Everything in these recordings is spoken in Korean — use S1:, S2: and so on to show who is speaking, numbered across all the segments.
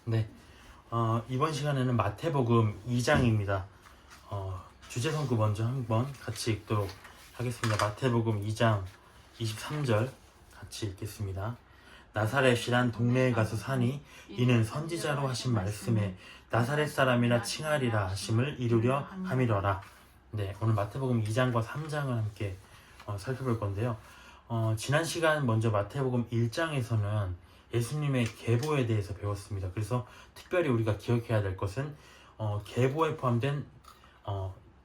S1: 네, 이번 시간에는 마태복음 2장입니다. 주제 선고 먼저 한번 같이 읽도록 하겠습니다. 마태복음 2장 23절 같이 읽겠습니다. 나사렛이란 동네에 가서 사니 이는 선지자로 하신 말씀에 나사렛 사람이라 칭하리라 하심을 이루려 함이러라. 네, 오늘 마태복음 2장과 3장을 함께 살펴볼 건데요. 지난 시간 먼저 마태복음 1장에서는 예수님의 계보에 대해서 배웠습니다. 그래서 특별히 우리가 기억해야 될 것은 계보에 포함된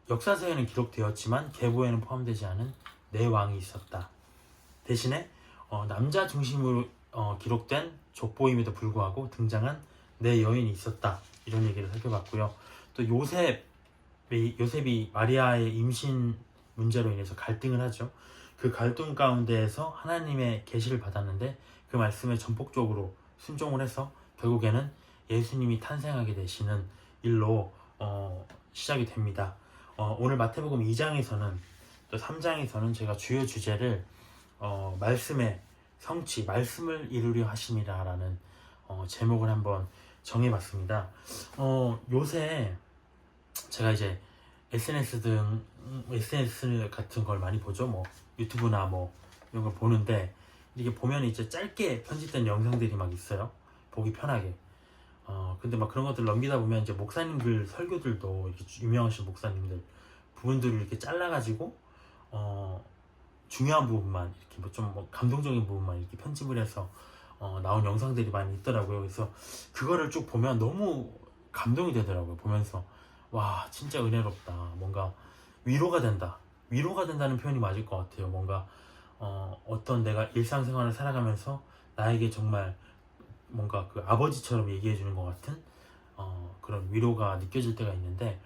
S1: 역사서에는 기록되었지만 계보에는 포함되지 않은 네 왕이 있었다. 대신에 남자 중심으로 기록된 족보임에도 불구하고 등장한 네 여인이 있었다. 이런 얘기를 살펴봤고요. 또 요셉이 마리아의 임신 문제로 인해서 갈등을 하죠. 그 갈등 가운데에서 하나님의 계시를 받았는데 그 말씀에 전폭적으로 순종을 해서 결국에는 예수님이 탄생하게 되시는 일로 시작이 됩니다. 오늘 마태복음 2장에서는 또 3장에서는 제가 주요 주제를 말씀의 성취, 말씀을 이루려 하심이라 라는 제목을 한번 정해봤습니다. 요새 제가 이제 SNS 같은 걸 많이 보죠. 뭐 유튜브나 뭐 이런 걸 보는데 이게 보면 이제 짧게 편집된 영상들이 막 있어요. 보기 편하게. 근데 막 그런 것들 넘기다 보면 이제 목사님들 설교들도 이렇게 유명하신 목사님들 부분들을 이렇게 잘라가지고 중요한 부분만 이렇게 뭐 감동적인 부분만 이렇게 편집을 해서 나온 영상들이 많이 있더라고요. 그래서 그거를 쭉 보면 너무 감동이 되더라고요. 보면서 와 진짜 은혜롭다. 뭔가 위로가 된다. 위로가 된다는 표현이 맞을 것 같아요. 뭔가 어떤 내가 일상생활을 살아가면서 나에게 정말 뭔가 그 아버지처럼 얘기해 주는 것 같은 그런 위로가 느껴질 때가 있는데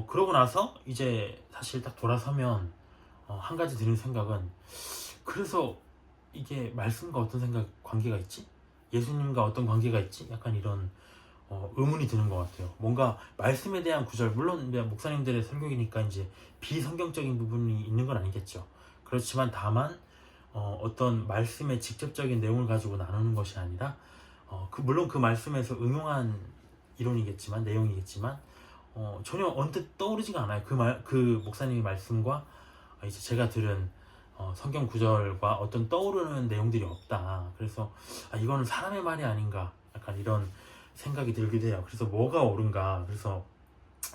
S1: 그러고 나서 이제 사실 딱 돌아서면 한 가지 드는 생각은 그래서 이게 말씀과 어떤 관계가 있지? 예수님과 어떤 관계가 있지? 약간 이런 의문이 드는 것 같아요. 뭔가 말씀에 대한 구절, 물론 목사님들의 설교이니까 이제 비성경적인 부분이 있는 건 아니겠죠. 그렇지만 다만 어떤 말씀의 직접적인 내용을 가지고 나누는 것이 아니라 물론 그 말씀에서 응용한 이론이겠지만 내용이겠지만 전혀 언뜻 떠오르지가 않아요. 그 목사님의 말씀과 이제 제가 들은 성경 구절과 어떤 떠오르는 내용들이 없다. 그래서 이거는 사람의 말이 아닌가 약간 이런 생각이 들기도 해요. 그래서 뭐가 옳은가. 그래서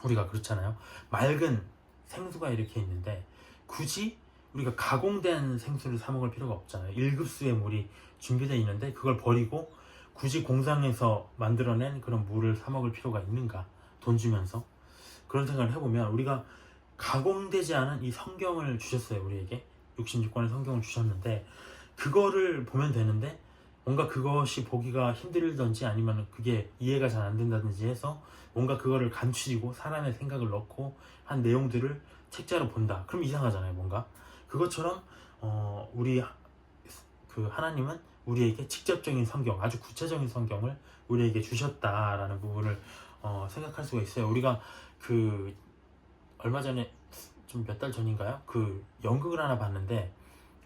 S1: 우리가 그렇잖아요. 맑은 생수가 이렇게 있는데 굳이 우리가 가공된 생수를 사 먹을 필요가 없잖아요. 1급수의 물이 준비되어 있는데 그걸 버리고 굳이 공장에서 만들어낸 그런 물을 사 먹을 필요가 있는가. 돈 주면서. 그런 생각을 해보면 우리가 가공되지 않은 이 성경을 주셨어요. 우리에게 66권의 성경을 주셨는데 그거를 보면 되는데 뭔가 그것이 보기가 힘들던지 아니면 그게 이해가 잘 안 된다든지 해서 뭔가 그거를 감추고 사람의 생각을 넣고 한 내용들을 책자로 본다. 그럼 이상하잖아요. 뭔가 그것처럼 우리 그 하나님은 우리에게 직접적인 성경, 아주 구체적인 성경을 우리에게 주셨다라는 부분을 생각할 수가 있어요. 우리가 그 얼마 전에 좀 몇 달 전인가요? 그 연극을 하나 봤는데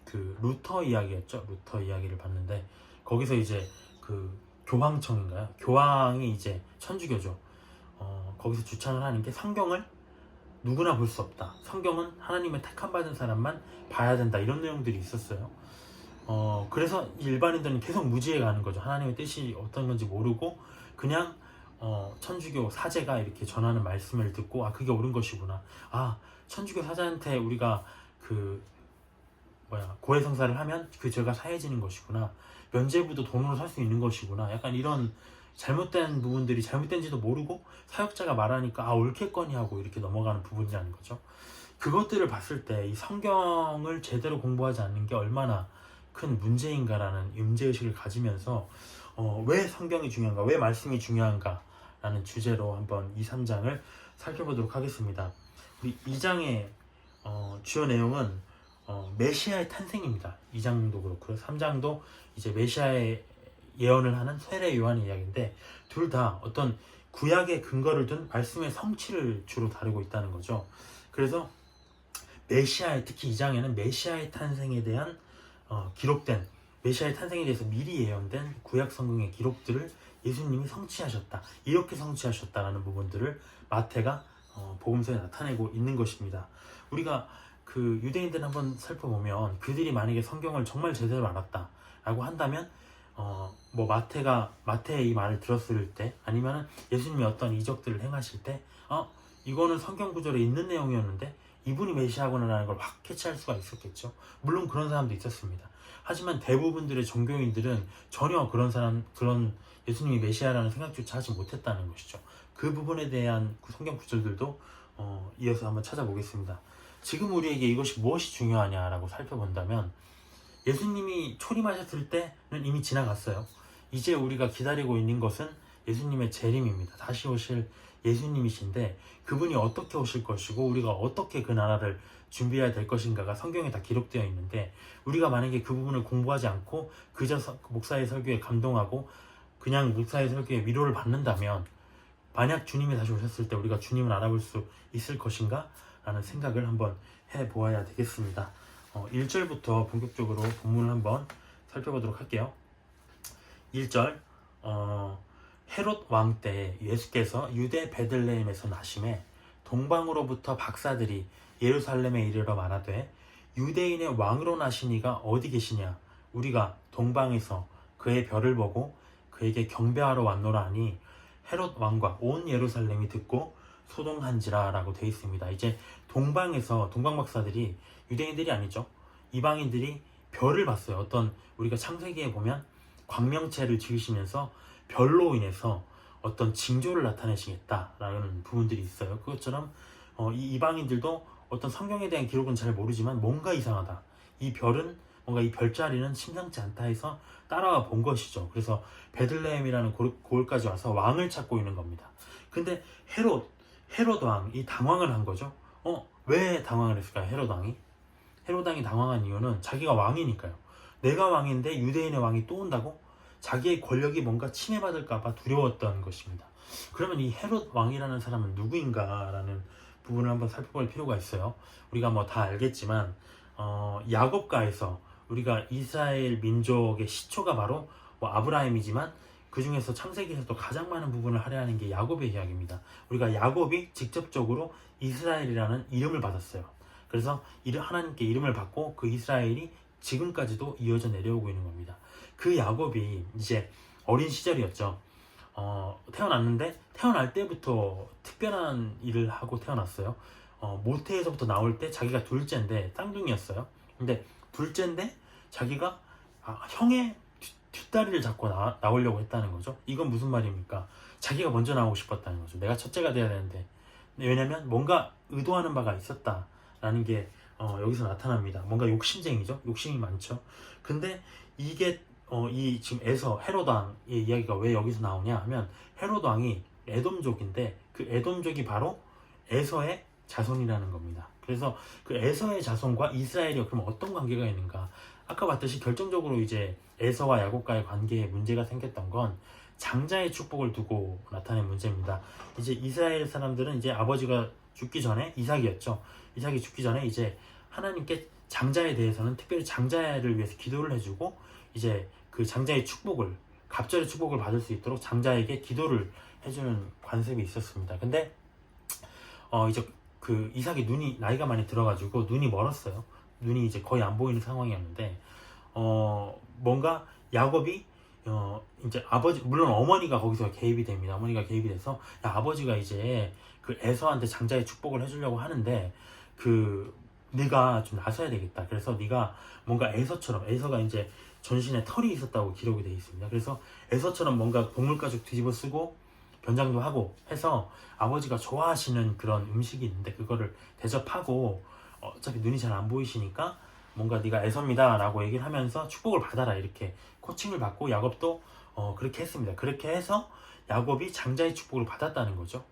S1: 그 루터 이야기였죠. 루터 이야기를 봤는데 거기서 이제 그 교황청인가요? 교황이 이제 천주교죠. 거기서 주창을 하는 게 성경을 누구나 볼 수 없다. 성경은 하나님의 택함 받은 사람만 봐야 된다. 이런 내용들이 있었어요. 그래서 일반인들은 계속 무지해 가는 거죠. 하나님의 뜻이 어떤 건지 모르고 그냥 천주교 사제가 이렇게 전하는 말씀을 듣고 그게 옳은 것이구나. 천주교 사제한테 우리가 고해성사를 하면 그 죄가 사해지는 것이구나. 면죄부도 돈으로 살 수 있는 것이구나. 약간 이런 잘못된 부분들이 잘못된지도 모르고 사역자가 말하니까 옳겠거니 하고 이렇게 넘어가는 부분이라는 거죠. 그것들을 봤을 때 이 성경을 제대로 공부하지 않는 게 얼마나 큰 문제인가라는 문제의식을 가지면서 왜 성경이 중요한가, 왜 말씀이 중요한가 라는 주제로 한번 2, 3장을 살펴보도록 하겠습니다. 우리 2장의 주요 내용은 메시아의 탄생입니다. 2장도 그렇고요. 3장도 이제 메시아의 예언을 하는 세례 요한의 이야기인데 둘 다 어떤 구약의 근거를 둔 말씀의 성취를 주로 다루고 있다는 거죠. 그래서 특히 2장에는 메시아의 탄생에 대한 기록된 메시아의 탄생에 대해서 미리 예언된 구약 성경의 기록들을 예수님이 성취하셨다, 이렇게 성취하셨다라는 부분들을 마태가 복음서에 나타내고 있는 것입니다. 우리가 그 유대인들 한번 살펴보면 그들이 만약에 성경을 정말 제대로 알았다라고 한다면 뭐 마태의 이 말을 들었을 때, 아니면 예수님이 어떤 이적들을 행하실 때 이거는 성경 구절에 있는 내용이었는데 이분이 메시아구나라는 걸 확 캐치할 수가 있었겠죠. 물론 그런 사람도 있었습니다. 하지만 대부분들의 종교인들은 전혀 그런 예수님이 메시아라는 생각조차 하지 못했다는 것이죠. 그 부분에 대한 성경 구절들도 이어서 한번 찾아보겠습니다. 지금 우리에게 이것이 무엇이 중요하냐라고 살펴본다면, 예수님이 초림하셨을 때는 이미 지나갔어요. 이제 우리가 기다리고 있는 것은 예수님의 재림입니다. 다시 오실 예수님이신데, 그분이 어떻게 오실 것이고 우리가 어떻게 그 나라를 준비해야 될 것인가가 성경에 다 기록되어 있는데, 우리가 만약에 그 부분을 공부하지 않고 그저 목사의 설교에 감동하고 그냥 목사의 설교에 위로를 받는다면, 만약 주님이 다시 오셨을 때 우리가 주님을 알아볼 수 있을 것인가? 라는 생각을 한번 해보아야 되겠습니다. 1절부터 본격적으로 본문을 한번 살펴보도록 할게요. 1절, 헤롯 왕 때 예수께서 유대 베들레헴에서 나심에 동방으로부터 박사들이 예루살렘에 이르러 말하되, 유대인의 왕으로 나시니가 어디 계시냐? 우리가 동방에서 그의 별을 보고 그에게 경배하러 왔노라 하니, 헤롯 왕과 온 예루살렘이 듣고 소동한지라 라고 되어 있습니다. 이제 동방 박사들이, 유대인들이 아니죠, 이방인들이 별을 봤어요. 어떤, 우리가 창세기에 보면 광명체를 지으시면서 별로 인해서 어떤 징조를 나타내시겠다라는 부분들이 있어요. 그것처럼 이 이방인들도 어떤 성경에 대한 기록은 잘 모르지만 뭔가 이상하다, 이 별은 뭔가, 이 별자리는 심상치 않다 해서 따라와 본 것이죠. 그래서 베들레헴이라는 고을까지 와서 왕을 찾고 있는 겁니다. 근데 헤롯 왕이 당황을 한 거죠. 왜 당황을 했을까요? 헤롯 왕이 당황한 이유는 자기가 왕이니까요. 내가 왕인데 유대인의 왕이 또 온다고? 자기의 권력이 뭔가 침해받을까봐 두려웠던 것입니다. 그러면 이 헤롯 왕이라는 사람은 누구인가라는 부분을 한번 살펴볼 필요가 있어요. 우리가 뭐 다 알겠지만 야곱가에서, 우리가 이스라엘 민족의 시초가 바로 아브라함이지만 그 중에서 창세기에서도 가장 많은 부분을 할애하는 게 야곱의 이야기입니다. 우리가 야곱이 직접적으로 이스라엘이라는 이름을 받았어요. 그래서 하나님께 이름을 받고 그 이스라엘이 지금까지도 이어져 내려오고 있는 겁니다. 그 야곱이 이제 어린 시절이었죠. 태어났는데, 태어날 때부터 특별한 일을 하고 태어났어요. 모태에서부터 나올 때 자기가 둘째인데 쌍둥이였어요. 근데 둘째인데 자기가 형의 뒷다리를 잡고 나오려고 했다는 거죠. 이건 무슨 말입니까? 자기가 먼저 나오고 싶었다는 거죠. 내가 첫째가 돼야 되는데. 왜냐면 뭔가 의도하는 바가 있었다라는 게 여기서 나타납니다. 뭔가 욕심쟁이죠. 욕심이 많죠. 근데 이게 이 지금 헤롯 왕의 이야기가 왜 여기서 나오냐 하면, 헤롯 왕이 에돔족인데 그 에돔족이 바로 에서의 자손이라는 겁니다. 그래서 그 에서의 자손과 이스라엘이 그럼 어떤 관계가 있는가? 아까 봤듯이 결정적으로 이제 에서와 야곱과의 관계에 문제가 생겼던 건 장자의 축복을 두고 나타낸 문제입니다. 이제 이스라엘 사람들은 이제 아버지가 죽기 전에, 이삭이었죠. 이삭이 죽기 전에 이제 하나님께 장자에 대해서는 특별히 장자를 위해서 기도를 해주고, 이제 그 장자의 축복을, 갑절의 축복을 받을 수 있도록 장자에게 기도를 해주는 관습이 있었습니다. 근데 이제 그 이삭이 나이가 많이 들어가지고 눈이 멀었어요. 눈이 이제 거의 안 보이는 상황이었는데, 뭔가 야곱이 이제 아버지, 물론 어머니가 거기서 개입이 됩니다. 어머니가 개입이 돼서, 야, 아버지가 이제 그 에서한테 장자의 축복을 해주려고 하는데 네가 좀 나서야 되겠다. 그래서 네가 뭔가 에서가 이제 전신에 털이 있었다고 기록이 되어 있습니다. 그래서 에서처럼 뭔가 곡물가죽 뒤집어 쓰고 변장도 하고 해서 아버지가 좋아하시는 그런 음식이 있는데 그거를 대접하고, 어차피 눈이 잘 안 보이시니까 뭔가 네가 에서입니다 라고 얘기를 하면서 축복을 받아라, 이렇게 코칭을 받고 야곱도 그렇게 했습니다. 그렇게 해서 야곱이 장자의 축복을 받았다는 거죠.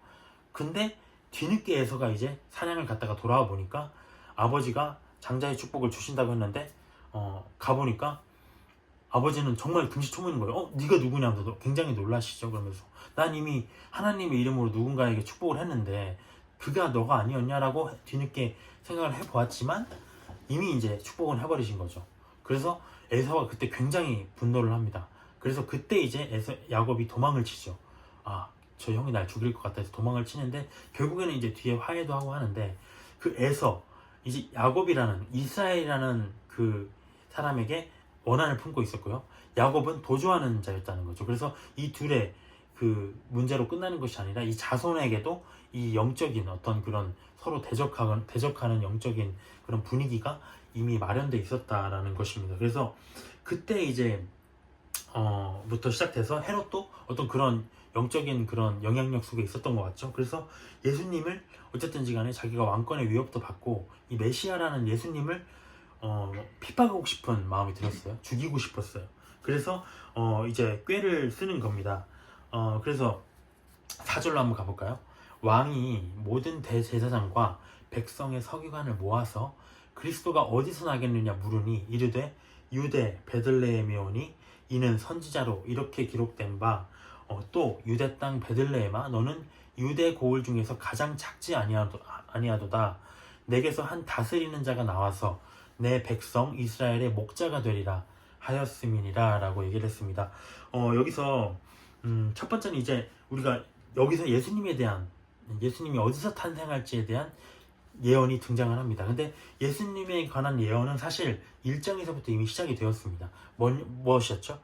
S1: 근데 뒤늦게 에서가 이제 사냥을 갔다가 돌아와 보니까 아버지가 장자의 축복을 주신다고 했는데 가보니까 아버지는 정말 금시초문인 거예요. 네가 누구냐면서 굉장히 놀라시죠. 그러면서 난 이미 하나님의 이름으로 누군가에게 축복을 했는데 그가 너가 아니었냐라고 뒤늦게 생각을 해보았지만 이미 이제 축복은 해버리신 거죠. 그래서 에서가 그때 굉장히 분노를 합니다. 그래서 그때 이제 야곱이 도망을 치죠. 아, 저 형이 날 죽일 것 같아 해서 도망을 치는데 결국에는 이제 뒤에 화해도 하고 하는데 그 이제 야곱이라는 이스라엘이라는 그 사람에게 원한을 품고 있었고요. 야곱은 도주하는 자였다는 거죠. 그래서 이 둘의 그 문제로 끝나는 것이 아니라 이 자손에게도 이 영적인 어떤 그런 서로 대적하는 영적인 그런 분위기가 이미 마련돼 있었다라는 것입니다. 그래서 그때 이제 부터 시작돼서 헤롯도 어떤 그런 영적인 그런 영향력 속에 있었던 것 같죠. 그래서 예수님을 어쨌든지 간에 자기가 왕권의 위협도 받고 이 메시아라는 예수님을 핍박하고 싶은 마음이 들었어요. 죽이고 싶었어요. 그래서 이제 꾀를 쓰는 겁니다. 그래서 4절로 한번 가볼까요? 왕이 모든 대제사장과 백성의 서기관을 모아서 그리스도가 어디서 나겠느냐 물으니 이르되 유대 베들레헴에 오니 이는 선지자로 이렇게 기록된 바 또 유대 땅 베들레헴아 너는 유대 고을 중에서 가장 작지 아니하도다. 내게서 한 다스리는 자가 나와서 내 백성 이스라엘의 목자가 되리라 하였음이니라 라고 얘기를 했습니다. 여기서 첫 번째는 이제 우리가 여기서 예수님이 어디서 탄생할지에 대한 예언이 등장을 합니다. 근데 예수님에 관한 예언은 사실 1장에서부터 이미 시작이 되었습니다. 무엇이었죠?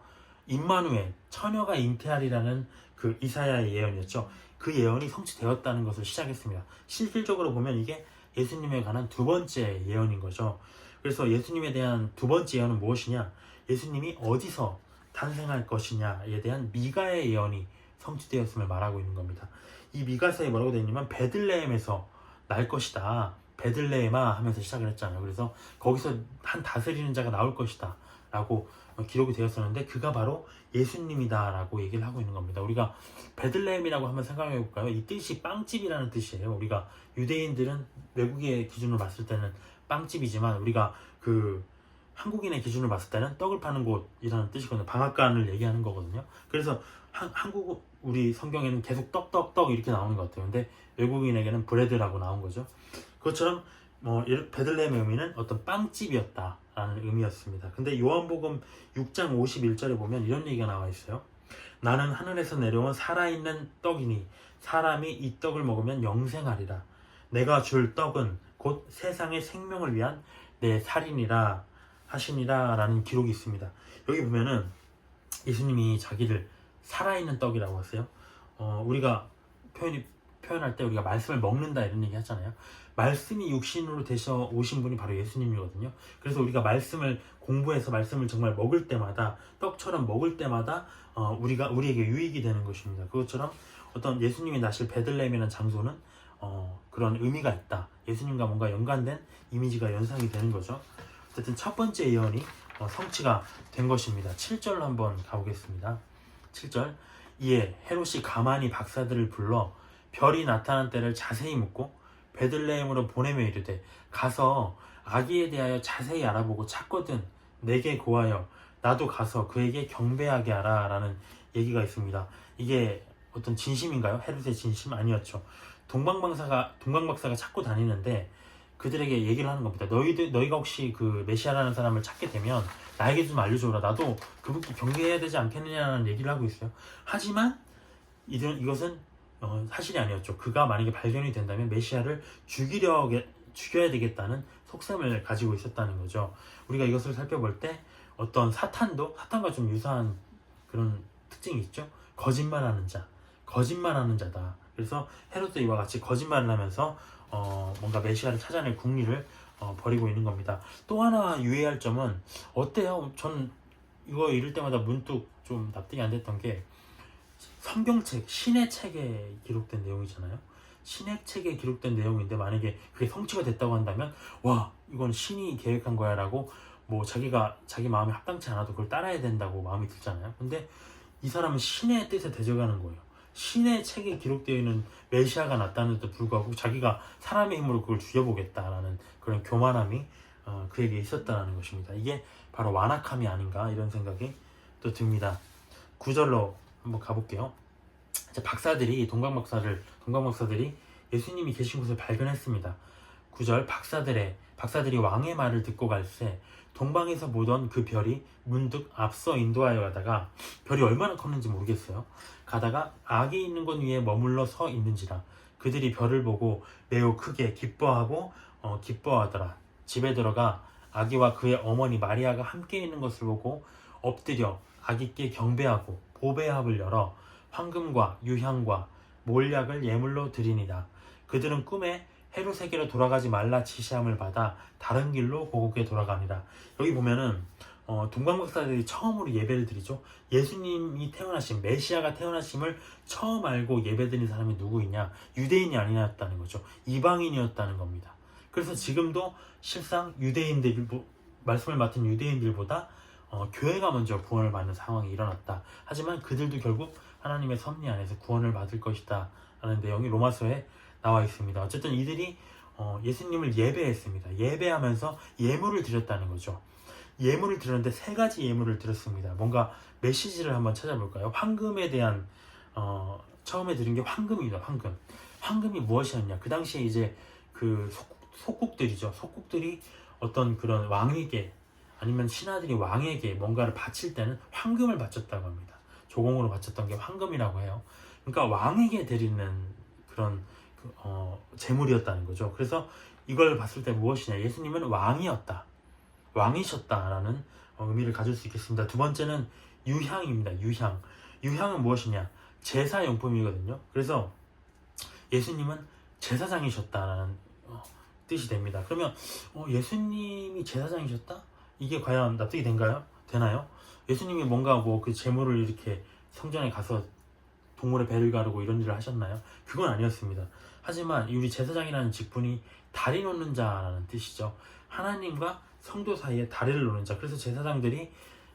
S1: 임마누엘, 처녀가 잉태하리라는 그 이사야의 예언이었죠. 그 예언이 성취되었다는 것을 시작했습니다. 실질적으로 보면 이게 예수님에 관한 두 번째 예언인 거죠. 그래서 예수님에 대한 두 번째 예언은 무엇이냐? 예수님이 어디서 탄생할 것이냐에 대한 미가의 예언이 성취되었음을 말하고 있는 겁니다. 이 미가서에 뭐라고 되어 있냐면 베들레헴에서 날 것이다. 베들레헴아 하면서 시작을 했잖아요. 그래서 거기서 한 다스리는 자가 나올 것이다 라고 기록이 되었었는데 그가 바로 예수님이다 라고 얘기를 하고 있는 겁니다. 우리가 베들레헴이라고 한번 생각해 볼까요? 이 뜻이 빵집이라는 뜻이에요. 우리가 유대인들은 외국의 기준으로 봤을 때는 빵집이지만 우리가 그 한국인의 기준으로 봤을 때는 떡을 파는 곳이라는 뜻이거든요. 방앗간을 얘기하는 거거든요. 그래서 한국 우리 성경에는 계속 떡 이렇게 나오는 것 같아요. 근데 외국인에게는 브레드라고 나온 거죠. 그것처럼 베들레헴의 의미는 어떤 빵집이었다라는 의미였습니다. 근데 요한복음 6장 51절에 보면 이런 얘기가 나와 있어요. 나는 하늘에서 내려온 살아있는 떡이니 사람이 이 떡을 먹으면 영생하리라. 내가 줄 떡은 곧 세상의 생명을 위한 내 살이니라 하시니라 라는 기록이 있습니다. 여기 보면은 예수님이 자기를 살아있는 떡이라고 했어요. 우리가 표현할 때 우리가 말씀을 먹는다 이런 얘기 하잖아요. 말씀이 육신으로 되셔 오신 분이 바로 예수님이거든요. 그래서 우리가 말씀을 공부해서 말씀을 정말 먹을 때마다 떡처럼 먹을 때마다 우리에게 유익이 되는 것입니다. 그것처럼 어떤 예수님이 나실 베들레헴이라는 장소는 그런 의미가 있다. 예수님과 뭔가 연관된 이미지가 연상이 되는 거죠. 어쨌든 첫 번째 예언이 성취가 된 것입니다. 7절로 한번 가보겠습니다. 7절 이에 헤롯이 가만히 박사들을 불러 별이 나타난 때를 자세히 묻고 베들레헴으로 보내며 이르되 가서 아기에 대하여 자세히 알아보고 찾거든 내게 고하여 나도 가서 그에게 경배하게 하라 라는 얘기가 있습니다. 이게 어떤 진심인가요? 헤롯의 진심? 아니었죠. 동방박사가 찾고 다니는데 그들에게 얘기를 하는 겁니다. 너희가 혹시 그 메시아라는 사람을 찾게 되면 나에게 좀 알려줘라. 나도 그분께 경배해야 되지 않겠느냐는 얘기를 하고 있어요. 하지만 이것은 사실이 아니었죠. 그가 만약에 발견이 된다면 메시아를 죽여야 되겠다는 속셈을 가지고 있었다는 거죠. 우리가 이것을 살펴볼 때 어떤 사탄과 좀 유사한 그런 특징이 있죠. 거짓말하는 자다. 그래서 헤롯도 이와 같이 거짓말을 하면서 뭔가 메시아를 찾아낼 궁리를 벌이고 있는 겁니다. 또 하나 유의할 점은 어때요? 전 이거 읽을 때마다 문득 좀 납득이 안 됐던 게 성경책, 신의 책에 기록된 내용이잖아요. 신의 책에 기록된 내용인데 만약에 그게 성취가 됐다고 한다면 와 이건 신이 계획한 거야 라고 뭐 자기 마음에 합당치 않아도 그걸 따라야 된다고 마음이 들잖아요. 근데 이 사람은 신의 뜻에 대적하는 거예요. 신의 책에 기록되어 있는 메시아가 나타났는데도 불구하고 자기가 사람의 힘으로 그걸 죽여보겠다라는 그런 교만함이 그에게 있었다는 것입니다. 이게 바로 완악함이 아닌가 이런 생각이 또 듭니다. 9절로 한번 가볼게요. 동방 박사들이 예수님이 계신 곳을 발견했습니다. 9절 박사들이 왕의 말을 듣고 갈새 동방에서 보던 그 별이 문득 앞서 인도하여 가다가 별이 얼마나 컸는지 모르겠어요. 가다가 악이 있는 곳 위에 머물러 서 있는지라 그들이 별을 보고 매우 크게 기뻐하더라. 집에 들어가 아기와 그의 어머니 마리아가 함께 있는 것을 보고 엎드려 아기께 경배하고 보배합을 열어 황금과 유향과 몰약을 예물로 드리니라. 그들은 꿈에 헤롯에게로 돌아가지 말라 지시함을 받아 다른 길로 고국에 돌아가니라. 여기 보면은 동방박사들이 처음으로 예배를 드리죠. 예수님이 태어나신 메시아가 태어나심을 처음 알고 예배드린 사람이 누구이냐? 유대인이 아니었다는 거죠. 이방인이었다는 겁니다. 그래서 지금도 실상 유대인들 말씀을 맡은 유대인들보다 교회가 먼저 구원을 받는 상황이 일어났다. 하지만 그들도 결국 하나님의 섭리 안에서 구원을 받을 것이다 라는 내용이 로마서에 나와 있습니다. 어쨌든 이들이 예수님을 예배했습니다. 예배하면서 예물을 드렸다는 거죠. 예물을 드렸는데 세 가지 예물을 드렸습니다. 뭔가 메시지를 한번 찾아볼까요? 황금에 대한 처음에 드린 게 황금입니다. 황금이 무엇이었냐? 그 당시에 이제 그 속국들이죠. 속국들이 어떤 그런 왕에게 아니면 신하들이 왕에게 뭔가를 바칠 때는 황금을 바쳤다고 합니다. 조공으로 바쳤던 게 황금이라고 해요. 그러니까 왕에게 드리는 그런 제물이었다는 거죠. 그래서 이걸 봤을 때 무엇이냐? 예수님은 왕이셨다라는 의미를 가질 수 있겠습니다. 두 번째는 유향입니다. 유향은 무엇이냐? 제사용품이거든요. 그래서 예수님은 제사장이셨다라는 뜻이 됩니다. 그러면 예수님이 제사장이셨다? 이게 과연 납득이 되나요? 예수님이 뭔가 그 제물을 이렇게 성전에 가서 동물의 배를 가르고 이런 일을 하셨나요? 그건 아니었습니다. 하지만 우리 제사장이라는 직분이 다리 놓는 자라는 뜻이죠. 하나님과 성도 사이에 다리를 놓는 자. 그래서 제사장들이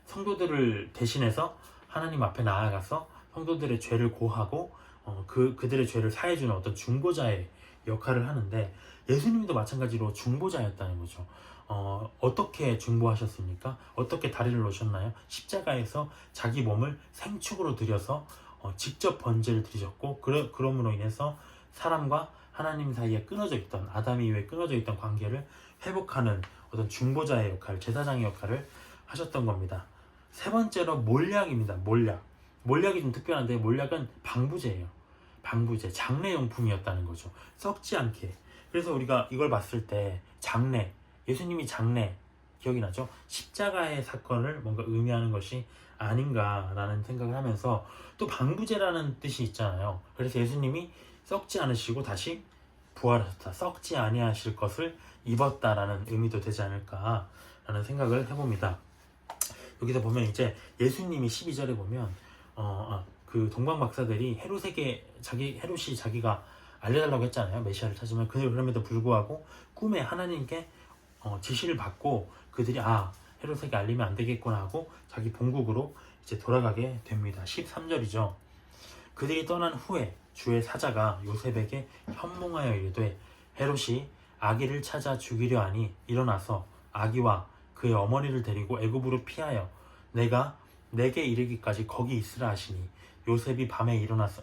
S1: 성도들을 대신해서 하나님 앞에 나아가서 성도들의 죄를 고하고 그들의 죄를 사해주는 어떤 중보자의 역할을 하는데 예수님도 마찬가지로 중보자였다는 거죠. 어떻게 중보하셨습니까? 어떻게 다리를 놓으셨나요? 십자가에서 자기 몸을 생축으로 드려서 직접 번제를 드리셨고 그럼으로 인해서 사람과 하나님 사이에 아담 이후에 끊어져 있던 관계를 회복하는 어떤 중보자의 역할, 제사장의 역할을 하셨던 겁니다. 세 번째로 몰약입니다. 몰약이 좀 특별한데 몰약은 방부제예요. 장례용품이었다는 거죠. 썩지 않게. 그래서 우리가 이걸 봤을 때 예수님이 장례 기억이 나죠? 십자가의 사건을 뭔가 의미하는 것이 아닌가라는 생각을 하면서 또 방부제라는 뜻이 있잖아요. 그래서 예수님이 썩지 않으시고 다시 부활하셨다. 썩지 아니하실 것을 입었다라는 의미도 되지 않을까라는 생각을 해봅니다. 여기서 보면 이제 예수님이 12절에 보면 그 동방박사들이 헤롯이 자기가 알려달라고 했잖아요. 메시아를 찾으면 그럼에도 불구하고 꿈에 하나님께 지시를 받고 그들이 헤롯에게 알리면 안 되겠구나 하고 자기 본국으로 이제 돌아가게 됩니다. 13절이죠. 그들이 떠난 후에 주의 사자가 요셉에게 현몽하여 이르되 헤롯이 아기를 찾아 죽이려 하니 일어나서 아기와 그의 어머니를 데리고 애굽으로 피하여 내가 내게 이르기까지 거기 있으라 하시니 요셉이 밤에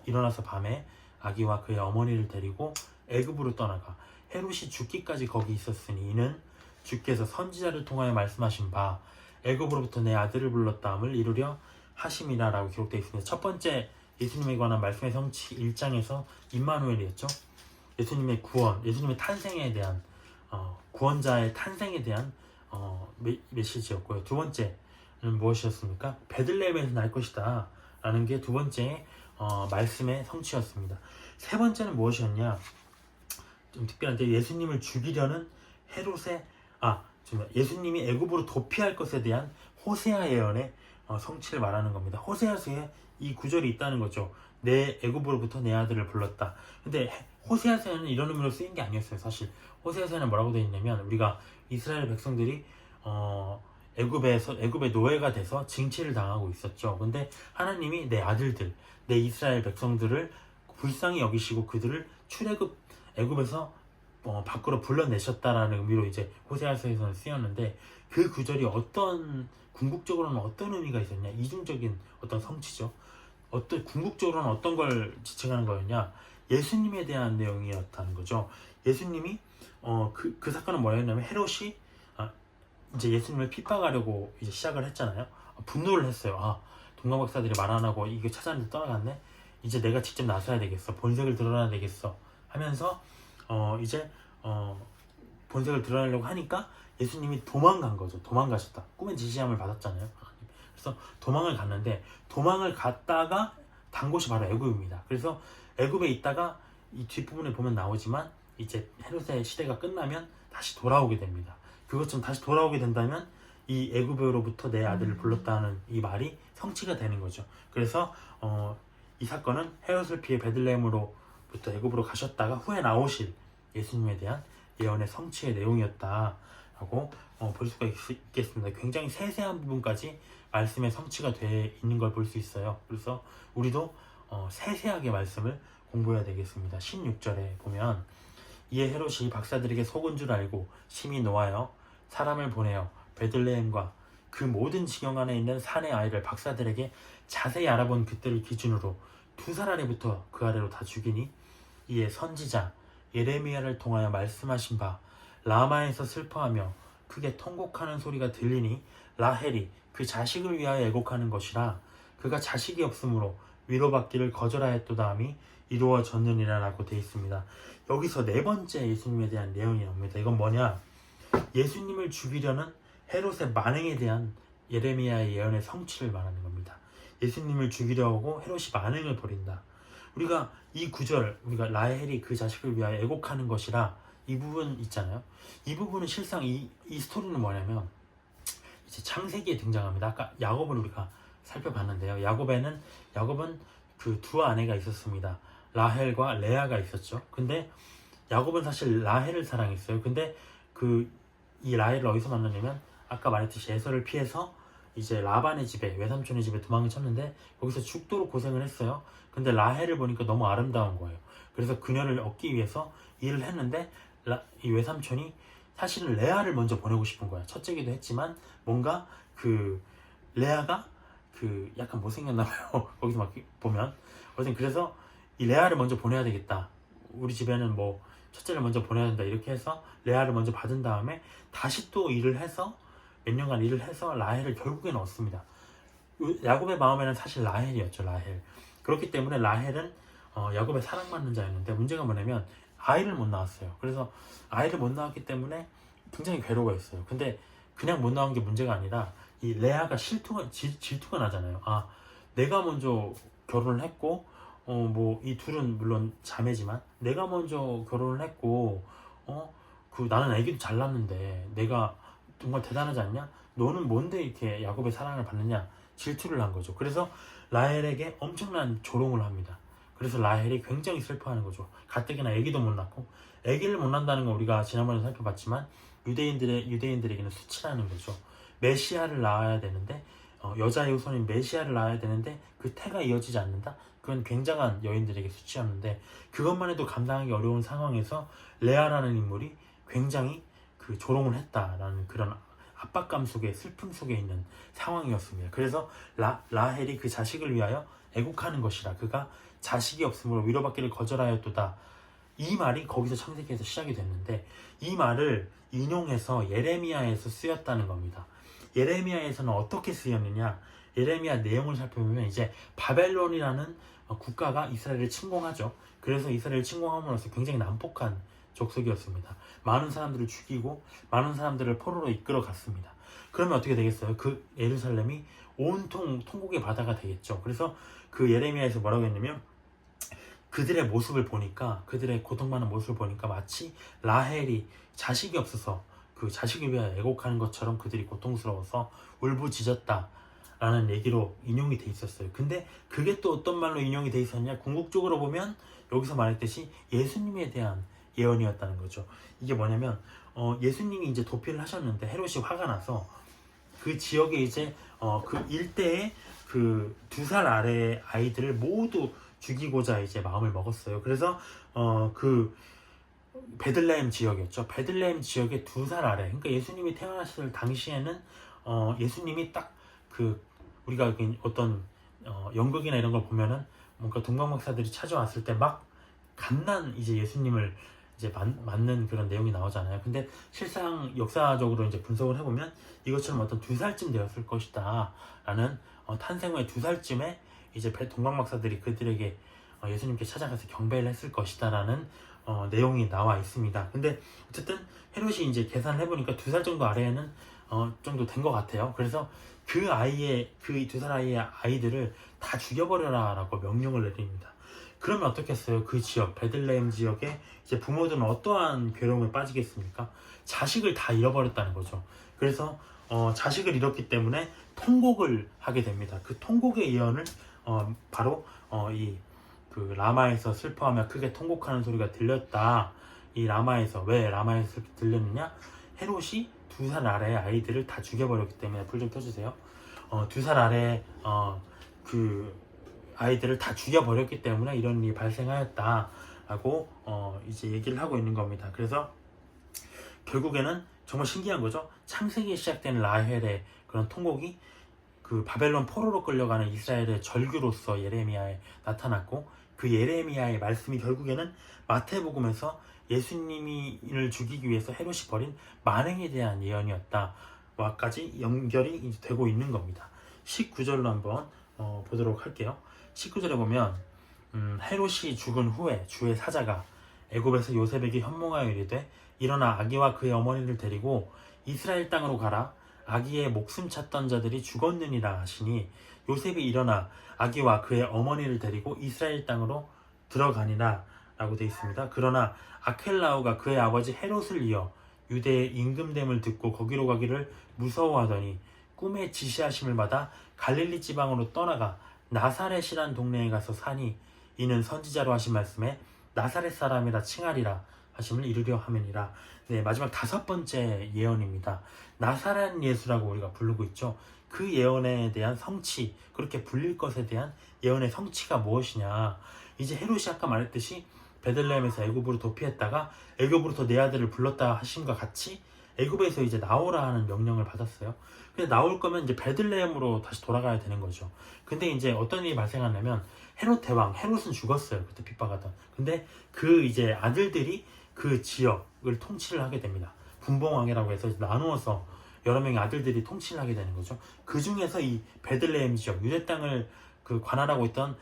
S1: 일어나서 밤에 아기와 그의 어머니를 데리고 애굽으로 떠나가 헤롯이 죽기까지 거기 있었으니 이는 주께서 선지자를 통하여 말씀하신 바 애굽으로부터 내 아들을 불렀다함을 이루려 하심이라 라고 기록되어 있습니다. 첫 번째 예수님에 관한 말씀의 성취 1장에서 임마누엘이었죠. 예수님의 구원, 예수님의 탄생에 대한 구원자의 탄생에 대한 메시지였고요. 두 번째는 무엇이었습니까? 베들레헴에서 날 것이다 라는 게 두 번째 말씀의 성취였습니다. 세 번째는 무엇이었냐? 좀 특별한데 예수님을 죽이려는 헤롯의 예수님이 애굽으로 도피할 것에 대한 호세아 예언의 성취를 말하는 겁니다. 호세아서에 이 구절이 있다는 거죠. 내 애굽으로부터 내 아들을 불렀다. 근데 호세아서에는 이런 의미로 쓰인 게 아니었어요. 사실 호세아서에는 뭐라고 되어 있냐면 우리가 이스라엘 백성들이 애굽의 노예가 돼서 징치를 당하고 있었죠. 근데 하나님이 내 아들들, 내 이스라엘 백성들을 불쌍히 여기시고 그들을 애굽에서 밖으로 불러내셨다라는 의미로 이제 호세아서에서는 쓰였는데 그 구절이 궁극적으로는 어떤 의미가 있었냐? 이중적인 어떤 성취죠. 궁극적으로는 어떤 걸 지칭하는 거였냐? 예수님에 대한 내용이었다는 거죠. 예수님이 그 사건은 뭐였냐면 헤롯이 이제 예수님을 핍박하려고 이제 시작을 했잖아요. 분노를 했어요. 동방 박사들이 말 안 하고 이거 찾아내서 떠나갔네. 이제 내가 직접 나서야 되겠어. 본색을 드러내야 되겠어. 하면서 이제 본색을 드러내려고 하니까 예수님이 도망간 거죠. 도망가셨다. 꿈의 지시함을 받았잖아요. 그래서 도망을 갔는데 도망을 갔다가 단 곳이 바로 애굽입니다. 그래서 애굽에 있다가 이 뒷부분에 보면 나오지만 이제 헤롯의 시대가 끝나면 다시 돌아오게 됩니다. 그것처럼 다시 돌아오게 된다면 이 애굽으로부터 내 아들을 불렀다는 이 말이 성취가 되는 거죠. 그래서 이 사건은 헤롯을 피해 베들레헴으로부터 애굽으로 가셨다가 후에 나오실 예수님에 대한 예언의 성취의 내용이었다라고 볼 수가 있겠습니다. 굉장히 세세한 부분까지 말씀의 성취가 돼 있는 걸 볼 수 있어요. 그래서 우리도 세세하게 말씀을 공부해야 되겠습니다. 16절에 보면 이에 헤롯이 박사들에게 속은 줄 알고 심히 노하여 사람을 보내어 베들레헴과 그 모든 지경 안에 있는 산의 아이를 박사들에게 자세히 알아본 그때를 기준으로 2살 아래부터 그 아래로 다 죽이니 이에 선지자 예레미야를 통하여 말씀하신 바 라마에서 슬퍼하며 크게 통곡하는 소리가 들리니 라헬이 그 자식을 위하여 애곡하는 것이라 그가 자식이 없으므로 위로받기를 거절하였도다 함이 이루어졌느니라 라고 되어 있습니다. 여기서 네 번째 예수님에 대한 내용이 나옵니다. 이건 뭐냐? 예수님을 죽이려는 헤롯의 만행에 대한 예레미야의 예언의 성취를 말하는 겁니다. 예수님을 죽이려 하고 헤롯이 만행을 벌인다. 우리가 이 구절, 우리가 라헬이 그 자식을 위하여 애곡하는 것이라 이 부분 있잖아요. 이 부분은 실상 이 스토리는 뭐냐면 이제 창세기에 등장합니다. 아까 야곱을 우리가 살펴봤는데요. 야곱은 그 두 아내가 있었습니다. 라헬과 레아가 있었죠. 근데 야곱은 사실 라헬을 사랑했어요. 근데 이 라헬을 어디서 만나냐면 아까 말했듯이 에서를 피해서 이제 라반의 집에, 외삼촌의 집에 도망을 쳤는데 거기서 죽도록 고생을 했어요. 근데 라헬을 보니까 너무 아름다운 거예요. 그래서 그녀를 얻기 위해서 일을 했는데 이 외삼촌이 사실은 레아를 먼저 보내고 싶은 거야. 첫째기도 했지만 뭔가 레아가 약간 못생겼나 봐요. 거기서 막 보면 어쨌든 그래서 이 레아를 먼저 보내야 되겠다. 우리 집에는 뭐 첫째를 먼저 보내야 된다. 이렇게 해서 레아를 먼저 받은 다음에 다시 또 일을 해서 몇 년간 일을 해서 라헬을 결국에는 얻습니다. 야곱의 마음에는 사실 라헬이었죠. 라헬. 그렇기 때문에 라헬은 야곱의 사랑받는 자였는데 문제가 뭐냐면 아이를 못 낳았어요. 그래서 아이를 못 낳았기 때문에 굉장히 괴로워했어요. 근데 그냥 못 낳은 게 문제가 아니라 이 레아가 질투가 나잖아요. 내가 먼저 결혼을 했고 뭐 이 둘은 물론 자매지만 내가 먼저 결혼을 했고 나는 아기도 잘 낳는데 내가 정말 대단하지 않냐? 너는 뭔데 이렇게 야곱의 사랑을 받느냐? 질투를 한 거죠. 그래서 라헬에게 엄청난 조롱을 합니다. 그래서 라헬이 굉장히 슬퍼하는 거죠. 가뜩이나 아기도 못 낳고 아기를 못 낳는다는 건 우리가 지난번에 살펴봤지만 유대인들에게는 수치라는 거죠. 메시아를 낳아야 되는데 여자의 후손인 메시아를 낳아야 되는데 그 태가 이어지지 않는다? 그건 굉장한 여인들에게 수치였는데 그것만 해도 감당하기 어려운 상황에서 레아라는 인물이 굉장히 조롱을 했다라는 그런 압박감 속에 슬픔 속에 있는 상황이었습니다. 그래서 라헬이 그 자식을 위하여 애곡하는 것이라 그가 자식이 없으므로 위로받기를 거절하였도다. 이 말이 거기서 창세기에서 시작이 됐는데 이 말을 인용해서 예레미야에서 쓰였다는 겁니다. 예레미야에서는 어떻게 쓰였느냐? 예레미야 내용을 살펴보면 이제 바벨론이라는 국가가 이스라엘을 침공하죠. 그래서 이스라엘을 침공함으로써 굉장히 난폭한 족속이었습니다. 많은 사람들을 죽이고 많은 사람들을 포로로 이끌어 갔습니다. 그러면 어떻게 되겠어요? 그 예루살렘이 온통 통곡의 바다가 되겠죠. 그래서 그 예레미야에서 뭐라고 했냐면 그들의 모습을 보니까 그들의 고통받는 모습을 보니까 마치 라헬이 자식이 없어서 그 자식을 위하여 애곡하는 것처럼 그들이 고통스러워서 울부짖었다 라는 얘기로 인용이 돼 있었어요. 근데 그게 또 어떤 말로 인용이 돼 있었냐? 궁극적으로 보면 여기서 말했듯이 예수님에 대한 예언이었다는 거죠. 이게 뭐냐면 예수님이 이제 도피를 하셨는데 헤롯이 화가 나서 그 지역에 이제 그 일대에 그 2살 아래의 아이들을 모두 죽이고자 이제 마음을 먹었어요. 그래서 그 베들레헴 지역이었죠. 베들레헴 지역의 2살 아래. 그러니까 예수님이 태어났을 당시에는 예수님이 딱 우리가 어떤 연극이나 이런 걸 보면은 뭔가 동방박사들이 찾아왔을 때 막 갓난 이제 예수님을 이제 맞는 그런 내용이 나오잖아요. 근데 실상 역사적으로 이제 분석을 해보면 이것처럼 어떤 2살쯤 되었을 것이다 라는 탄생 후에 2살쯤에 이제 동방박사들이 그들에게 예수님께 찾아가서 경배를 했을 것이다 라는 내용이 나와 있습니다. 근데 어쨌든 헤롯이 이제 계산을 해보니까 2살 정도 아래에는 정도 된 것 같아요. 그래서 그 2살 아이의 아이들을 다 죽여버려라 라고 명령을 내립니다. 그러면 어떻겠어요? 그 지역, 베들레헴 지역에 이제 부모들은 어떠한 괴로움에 빠지겠습니까? 자식을 다 잃어버렸다는 거죠. 그래서 자식을 잃었기 때문에 통곡을 하게 됩니다. 그 통곡의 예언을 바로 그 라마에서 슬퍼하며 크게 통곡하는 소리가 들렸다. 이 라마에서, 왜 라마에서 들렸느냐? 헤롯이 2살 아래의 아이들을 다 죽여버렸기 때문에. 불 좀 켜주세요. 2살 아래의 그 아이들을 다 죽여버렸기 때문에 이런 일이 발생하였다 라고 이제 얘기를 하고 있는 겁니다. 그래서 결국에는 정말 신기한 거죠. 창세기에 시작된 라헬의 그런 통곡이 그 바벨론 포로로 끌려가는 이스라엘의 절규로서 예레미야에 나타났고, 그 예레미야의 말씀이 결국에는 마태복음에서 예수님을 죽이기 위해서 헤롯이 벌인 만행에 대한 예언이었다와까지 연결이 되고 있는 겁니다. 19절로 한번 보도록 할게요. 19절에 보면 헤롯이 죽은 후에 주의 사자가 애굽에서 요셉에게 현몽하여 이르되 일어나 아기와 그의 어머니를 데리고 이스라엘 땅으로 가라. 아기의 목숨 찾던 자들이 죽었느니라 하시니 요셉이 일어나 아기와 그의 어머니를 데리고 이스라엘 땅으로 들어가니라 라고 되어 있습니다. 그러나 아켈라오가 그의 아버지 헤롯을 이어 유대의 임금됨을 듣고 거기로 가기를 무서워하더니 꿈에 지시하심을 받아 갈릴리 지방으로 떠나가 나사렛이란 동네에 가서 사니 이는 선지자로 하신 말씀에 나사렛 사람이라 칭하리라 하심을 이루려 함이니라. 네, 마지막 5번째 예언입니다. 나사렛 예수라고 우리가 부르고 있죠. 그 예언에 대한 성취, 그렇게 불릴 것에 대한 예언의 성취가 무엇이냐? 이제 헤롯이 아까 말했듯이 베들레헴에서 애굽으로 도피했다가 애굽으로부터 내 아들을 불렀다 하심과 같이 애굽에서 이제 나오라 하는 명령을 받았어요. 근데 나올 거면 이제 베들레헴으로 다시 돌아가야 되는 거죠. 근데 이제 어떤 일이 발생하냐면 헤롯 대왕, 헤롯은 죽었어요. 그때 핍박하던. 근데 그 이제 아들들이 그 지역을 통치를 하게 됩니다. 분봉왕이라고 해서 나누어서 여러 명의 아들들이 통치를 하게 되는 거죠. 그 중에서 이 베들레헴 지역, 유대 땅을 그 관할하고 있던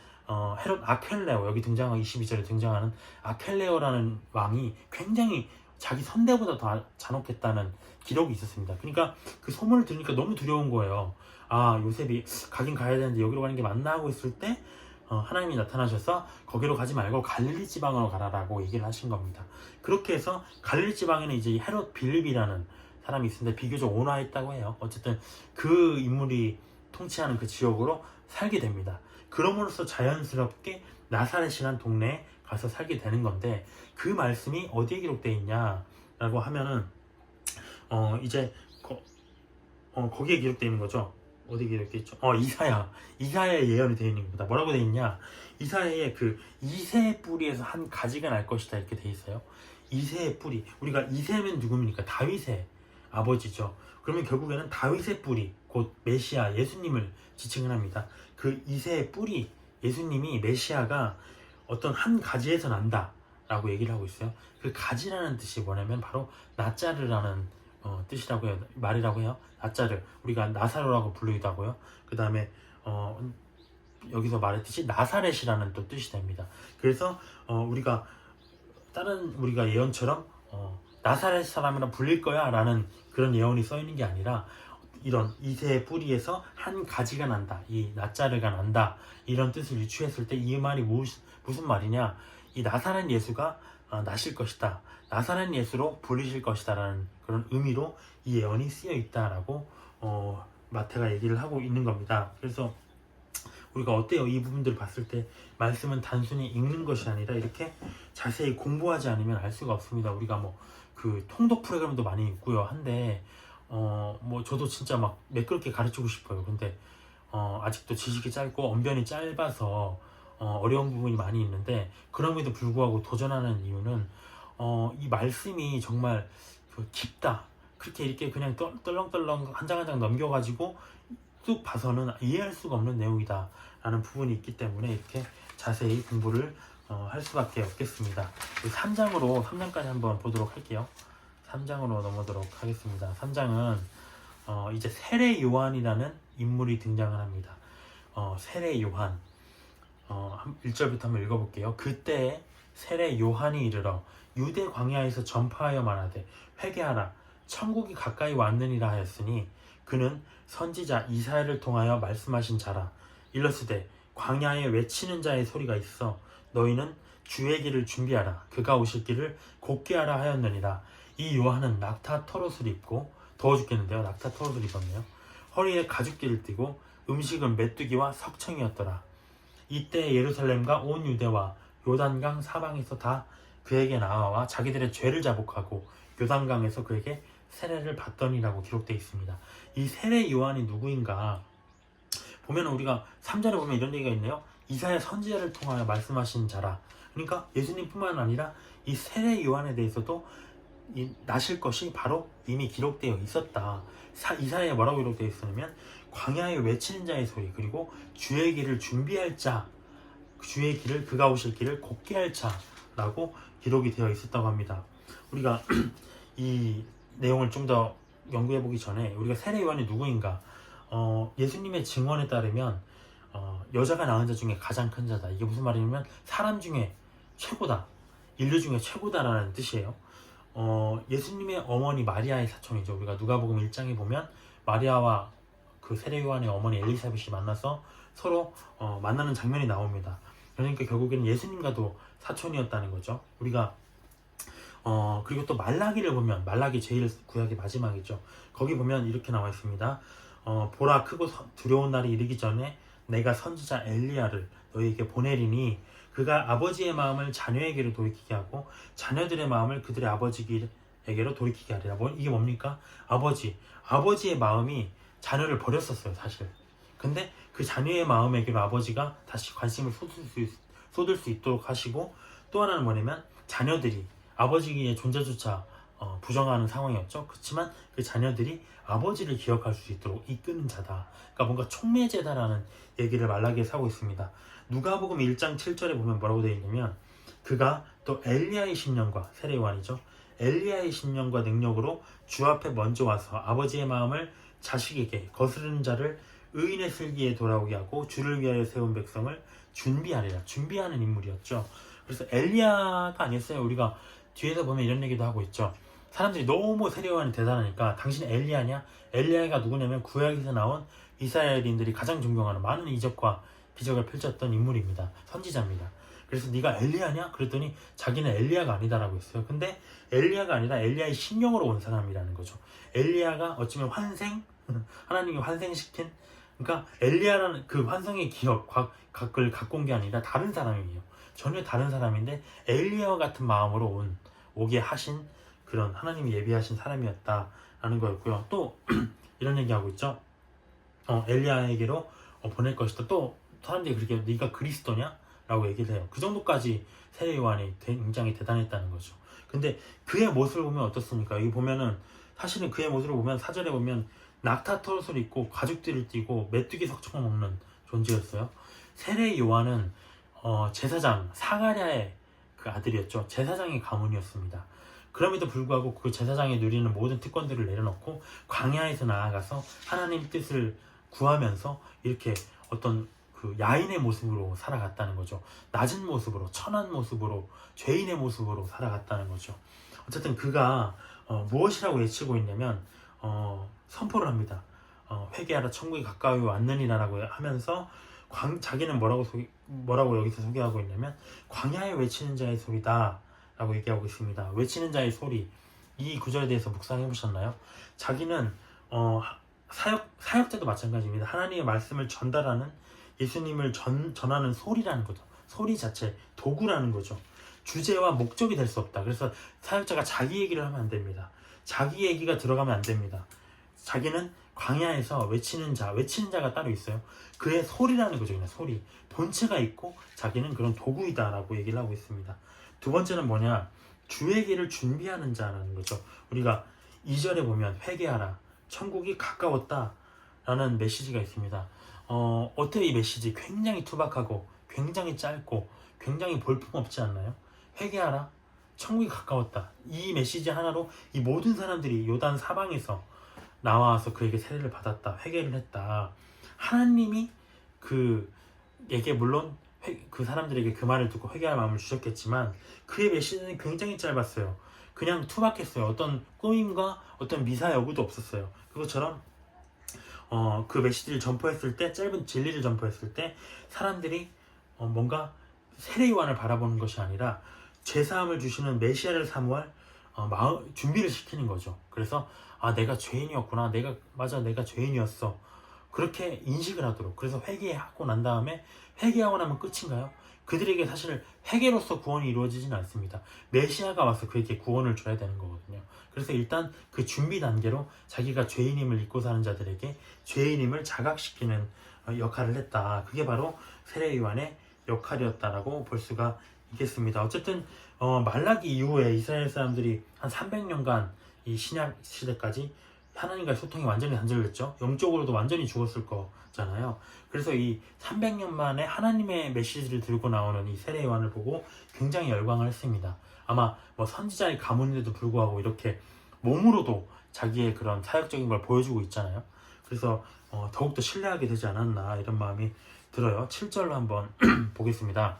S1: 헤롯 아켈레오, 여기 등장하는 22절에 등장하는 아켈레오라는 왕이 굉장히 자기 선대보다 더 잔혹했다는 기록이 있었습니다. 그러니까 그 소문을 들으니까 너무 두려운 거예요. 아, 요셉이 가긴 가야 되는데 여기로 가는 게 맞나 하고 있을 때 하나님이 나타나셔서 거기로 가지 말고 갈릴리 지방으로 가라라고 얘기를 하신 겁니다. 그렇게 해서 갈릴리 지방에는 이제 헤롯 빌립이라는 사람이 있는데 비교적 온화했다고 해요. 어쨌든 그 인물이 통치하는 그 지역으로 살게 됩니다. 그럼으로써 자연스럽게 나사렛이라는 동네에 가서 살게 되는 건데, 그 말씀이 어디에 기록되어 있냐라고 하면은 이제 거기에 기록되어 있는 거죠. 어디 기록되어 있죠? 이사야의 예언이 되어 있는 겁니다. 뭐라고 되어 있냐? 이사야의 그 이새의 뿌리에서 한 가지가 날 것이다 이렇게 되어 있어요. 이새의 뿌리, 우리가 이새면 누굽니까? 다윗의 아버지죠. 그러면 결국에는 다윗의 뿌리, 곧 메시아 예수님을 지칭을 합니다. 그 이새의 뿌리, 예수님이 메시아가 어떤 한 가지에서 난다 라고 얘기를 하고 있어요. 그 가지라는 뜻이 뭐냐면 바로 나짜르라는 뜻이라고 해요. 말이라고 해요. 나짜르, 우리가 나사로라고 부르기도 하고요. 그 다음에 여기서 말했듯이 나사렛이라는 또 뜻이 됩니다. 그래서 우리가 예언처럼 나사렛 사람이라 불릴 거야 라는 그런 예언이 써 있는 게 아니라 이런 이새의 뿌리에서 한 가지가 난다, 이 나짜르가 난다, 이런 뜻을 유추했을 때 이 말이 무슨 말이냐? 이 나사렛 예수가 나실 것이다, 나사렛 예수로 불리실 것이다 라는 그런 의미로 이 예언이 쓰여 있다라고 마태가 얘기를 하고 있는 겁니다. 그래서 우리가 어때요? 이 부분들을 봤을 때 말씀은 단순히 읽는 것이 아니라 이렇게 자세히 공부하지 않으면 알 수가 없습니다. 우리가 뭐 그 통독 프로그램도 많이 있고요 한데 뭐 저도 진짜 막 매끄럽게 가르치고 싶어요. 근데 아직도 지식이 짧고 언변이 짧아서 어려운 부분이 많이 있는데, 그럼에도 불구하고 도전하는 이유는 이 말씀이 정말 깊다, 그렇게 이렇게 그냥 떨렁떨렁 한 장 한 장 넘겨가지고 쭉 봐서는 이해할 수가 없는 내용이다 라는 부분이 있기 때문에 이렇게 자세히 공부를 할 수밖에 없겠습니다. 3장까지 한번 보도록 할게요. 3장으로 넘어도록 하겠습니다. 3장은 이제 세례 요한이라는 인물이 등장을 합니다. 세례 요한 1절부터 한번 읽어볼게요. 그때 세례 요한이 이르러 유대 광야에서 전파하여 말하되 회개하라 천국이 가까이 왔느니라 하였으니 그는 선지자 이사야를 통하여 말씀하신 자라. 일러스되 광야에 외치는 자의 소리가 있어 너희는 주의 길을 준비하라 그가 오실 길을 곧게 하라 하였느니라. 이 요한은 낙타 털옷을 입고 더워 죽겠는데요. 낙타 털옷을 입었네요. 허리에 가죽띠를 띠고 음식은 메뚜기와 석청이었더라. 이때 예루살렘과 온 유대와 요단강 사방에서 다 그에게 나아와 자기들의 죄를 자복하고 요단강에서 그에게 세례를 받더니라고 기록되어 있습니다. 이 세례 요한이 누구인가 보면 우리가 3절에 보면 이런 얘기가 있네요. 이사야 선지자를 통하여 말씀하신 자라. 그러니까 예수님뿐만 아니라 이 세례 요한에 대해서도 나실 것이 바로 이미 기록되어 있었다. 이사야에 뭐라고 기록되어 있었냐면 광야에 외치는 자의 소리 그리고 주의 길을 준비할 자 주의 길을 그가 오실 길을 곧게 할 자라고 기록이 되어 있었다고 합니다. 우리가 이 내용을 좀 더 연구해 보기 전에 우리가 세례 요한이 누구인가 예수님의 증언에 따르면 여자가 낳은 자 중에 가장 큰 자다. 이게 무슨 말이냐면 사람 중에 최고다. 인류 중에 최고다라는 뜻이에요. 예수님의 어머니 마리아의 사촌이죠. 우리가 누가복음 1장에 보면 마리아와 그 세례 요한의 어머니 엘리사벳이 만나서 서로 만나는 장면이 나옵니다. 그러니까 결국에는 예수님과도 사촌이었다는 거죠. 우리가 그리고 또 말라기를 보면 말라기 제일 구약의 마지막이죠. 거기 보면 이렇게 나와 있습니다. 보라 크고 두려운 날이 이르기 전에 내가 선지자 엘리야를 너희에게 보내리니 그가 아버지의 마음을 자녀에게로 돌이키게 하고 자녀들의 마음을 그들의 아버지에게로 돌이키게 하리라. 이게 뭡니까? 아버지의 마음이 자녀를 버렸었어요, 사실. 근데 그 자녀의 마음에게로 아버지가 다시 관심을 쏟을 수 있도록 하시고, 또 하나는 뭐냐면 자녀들이 아버지의 존재조차 부정하는 상황이었죠. 그렇지만 그 자녀들이 아버지를 기억할 수 있도록 이끄는 자다. 그러니까 뭔가 촉매제다라는 얘기를 말라기에서 하고 있습니다. 누가복음 1장 7절에 보면 뭐라고 되어 있냐면 그가 또 엘리야의 심령과 세례 요한이죠. 엘리야의 심령과 능력으로 주 앞에 먼저 와서 아버지의 마음을 자식에게 거스르는 자를 의인의 슬기에 돌아오게 하고 주를 위하여 세운 백성을 준비하리라. 준비하는 인물이었죠. 그래서 엘리야가 아니었어요. 우리가 뒤에서 보면 이런 얘기도 하고 있죠. 사람들이 너무 세례 요한이 대단하니까 당신 엘리야냐? 엘리야가 누구냐면 구약에서 나온 이스라엘인들이 가장 존경하는 많은 이적과 기적을 펼쳤던 인물입니다. 선지자입니다. 그래서 네가 엘리야냐? 그랬더니 자기는 엘리야가 아니다라고 했어요. 근데 엘리야가 아니라 엘리야의 신령으로 온 사람이라는 거죠. 엘리야가 어쩌면 환생? 하나님이 환생시킨? 그러니까 엘리야라는 그 환생의 각을 갖고 온 게 아니라 다른 사람이에요. 전혀 다른 사람인데 엘리야와 같은 마음으로 오게 하신 그런 하나님이 예비하신 사람이었다라는 거였고요. 또 이런 얘기하고 있죠. 엘리야에게로 보낼 것이다. 또 사람들이 그렇게 네가 그리스도냐? 라고 얘기를 해요. 그 정도까지 세례 요한이 굉장히 대단했다는 거죠. 근데 그의 모습을 보면 어떻습니까? 여기 보면은 사실은 그의 모습을 보면 4절에 보면 낙타 털옷을 입고 가죽띠를 띠고 메뚜기 석청을 먹는 존재였어요. 세례 요한은 제사장 사가랴의 그 아들이었죠. 제사장의 가문이었습니다. 그럼에도 불구하고 그 제사장이 누리는 모든 특권들을 내려놓고 광야에서 나아가서 하나님 뜻을 구하면서 이렇게 어떤 그 야인의 모습으로 살아갔다는 거죠. 낮은 모습으로, 천한 모습으로, 죄인의 모습으로 살아갔다는 거죠. 어쨌든 그가 무엇이라고 외치고 있냐면 선포를 합니다. 회개하라 천국이 가까이 왔느니라라고 하면서 자기는 뭐라고 여기서 소개하고 있냐면 광야에 외치는 자의 소리다 라고 얘기하고 있습니다. 외치는 자의 소리, 이 구절에 대해서 묵상해 보셨나요? 자기는 사역자도 마찬가지입니다. 하나님의 말씀을 전달하는 예수님을 전하는 소리라는 거죠. 소리 자체, 도구라는 거죠. 주제와 목적이 될 수 없다. 그래서 사역자가 자기 얘기를 하면 안 됩니다. 자기 얘기가 들어가면 안 됩니다. 자기는 광야에서 외치는 자가 따로 있어요. 그의 소리라는 거죠. 그냥 소리. 본체가 있고 자기는 그런 도구이다 라고 얘기를 하고 있습니다. 두 번째는 뭐냐? 주의 길을 준비하는 자라는 거죠. 우리가 2절에 보면 회개하라. 천국이 가까웠다 라는 메시지가 있습니다. 어때요? 이 메시지 굉장히 투박하고 굉장히 짧고 굉장히 볼품없지 않나요? 회개하라. 천국이 가까웠다. 이 메시지 하나로 이 모든 사람들이 요단 사방에서 나와서 그에게 세례를 받았다. 회개를 했다. 하나님이 그에게 물론 그 사람들에게 그 말을 듣고 회개할 마음을 주셨겠지만 그의 메시지는 굉장히 짧았어요. 그냥 투박했어요. 어떤 꾸밈과 어떤 미사 여구도 없었어요. 그것처럼 그 메시지를 전포했을 때, 짧은 진리를 전포했을 때 사람들이 뭔가 세례요한을 바라보는 것이 아니라 죄사함을 주시는 메시아를 사모할 준비를 시키는 거죠. 그래서 내가 죄인이었구나. 내가 죄인이었어. 그렇게 인식을 하도록. 그래서 회개하고 난 다음에 회개하고 나면 끝인가요? 그들에게 사실 회개로서 구원이 이루어지진 않습니다. 메시아가 와서 그에게 구원을 줘야 되는 거거든요. 그래서 일단 그 준비 단계로 자기가 죄인임을 잊고 사는 자들에게 죄인임을 자각시키는 역할을 했다. 그게 바로 세례 요한의 역할이었다라고 볼 수가 있겠습니다. 어쨌든 말라기 이후에 이스라엘 사람들이 한 300년간 이 신약 시대까지 하나님과의 소통이 완전히 단절됐죠. 영적으로도 완전히 죽었을 거잖아요. 그래서 이 300년 만에 하나님의 메시지를 들고 나오는 이 세례 요한을 보고 굉장히 열광을 했습니다. 아마 뭐 선지자의 가문인데도 불구하고 이렇게 몸으로도 자기의 그런 사역적인 걸 보여주고 있잖아요. 그래서 더욱더 신뢰하게 되지 않았나 이런 마음이 들어요. 7절로 한번 보겠습니다.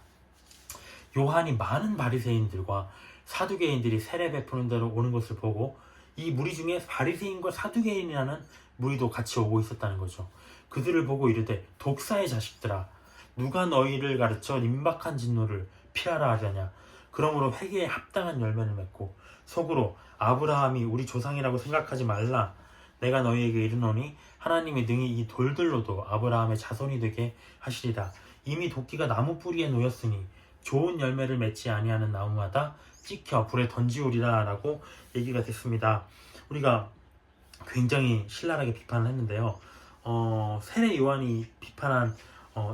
S1: 요한이 많은 바리새인들과 사두개인들이 세례 베푸는 대로 오는 것을 보고 이 무리 중에 바리새인과 사두개인이라는 무리도 같이 오고 있었다는 거죠. 그들을 보고 이르되 독사의 자식들아 누가 너희를 가르쳐 임박한 진노를 피하라 하려냐. 그러므로 회개에 합당한 열매를 맺고 속으로 아브라함이 우리 조상이라고 생각하지 말라. 내가 너희에게 이르노니 하나님이 능히 이 돌들로도 아브라함의 자손이 되게 하시리라. 이미 도끼가 나무 뿌리에 놓였으니 좋은 열매를 맺지 아니하는 나무마다 찍혀 불에 던지우리라 라고 얘기가 됐습니다. 우리가 굉장히 신랄하게 비판을 했는데요. 세례 요한이 비판한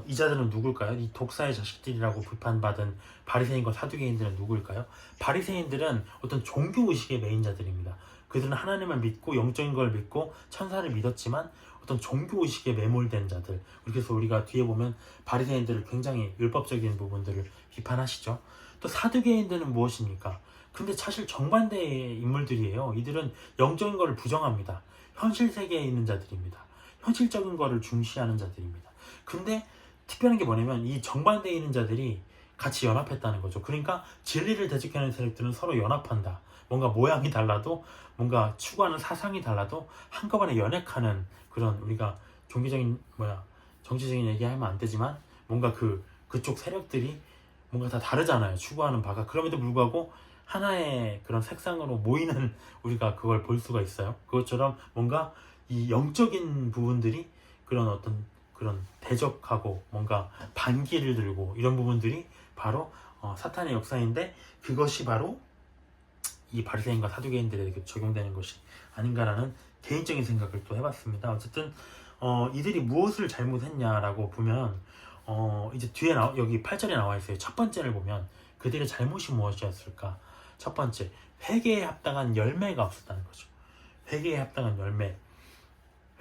S1: 이 자들은 누굴까요? 이 독사의 자식들이라고 비판받은 바리새인과 사두개인들은 누구일까요? 바리새인들은 어떤 종교의식의 메인자들입니다. 그들은 하나님을 믿고 영적인 걸 믿고 천사를 믿었지만 어떤 종교의식에 매몰된 자들. 그래서 우리가 뒤에 보면 바리새인들을 굉장히 율법적인 부분들을 비판하시죠. 또 사두개인들은 무엇입니까? 근데 사실 정반대의 인물들이에요. 이들은 영적인 것을 부정합니다. 현실 세계에 있는 자들입니다. 현실적인 것을 중시하는 자들입니다. 근데 특별한 게 뭐냐면 이 정반대에 있는 자들이 같이 연합했다는 거죠. 그러니까 진리를 대적하는 세력들은 서로 연합한다. 뭔가 모양이 달라도 뭔가 추구하는 사상이 달라도 한꺼번에 연합하는 그런 우리가 정치적인 얘기하면 안 되지만 뭔가 그쪽 세력들이 뭔가 다 다르잖아요. 추구하는 바가. 그럼에도 불구하고 하나의 그런 색상으로 모이는 우리가 그걸 볼 수가 있어요. 그것처럼 뭔가 이 영적인 부분들이 그런 대적하고 뭔가 반기를 들고 이런 부분들이 바로 사탄의 역사인데 그것이 바로 이 바리새인과 사두개인들에게 적용되는 것이 아닌가라는 개인적인 생각을 또 해봤습니다. 어쨌든 이들이 무엇을 잘못했냐라고 보면 이제 뒤에 여기 8절에 나와 있어요. 첫 번째를 보면 그들의 잘못이 무엇이었을까? 첫 번째, 회개에 합당한 열매가 없었다는 거죠. 회개에 합당한 열매.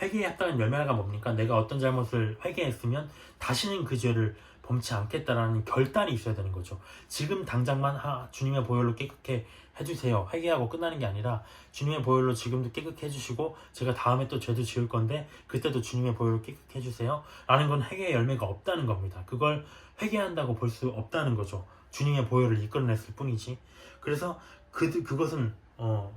S1: 회개에 합당한 열매가 뭡니까? 내가 어떤 잘못을 회개했으면 다시는 그 죄를 범치 않겠다라는 결단이 있어야 되는 거죠. 지금 당장만 주님의 보혈로 깨끗해 해주세요. 회개하고 끝나는 게 아니라 주님의 보혈로 지금도 깨끗해 해주시고 제가 다음에 또 죄도 지을 건데 그때도 주님의 보혈로 깨끗해 해주세요. 라는 건 회개의 열매가 없다는 겁니다. 그걸 회개한다고 볼 수 없다는 거죠. 주님의 보혈을 이끌어냈을 뿐이지. 그래서 그것은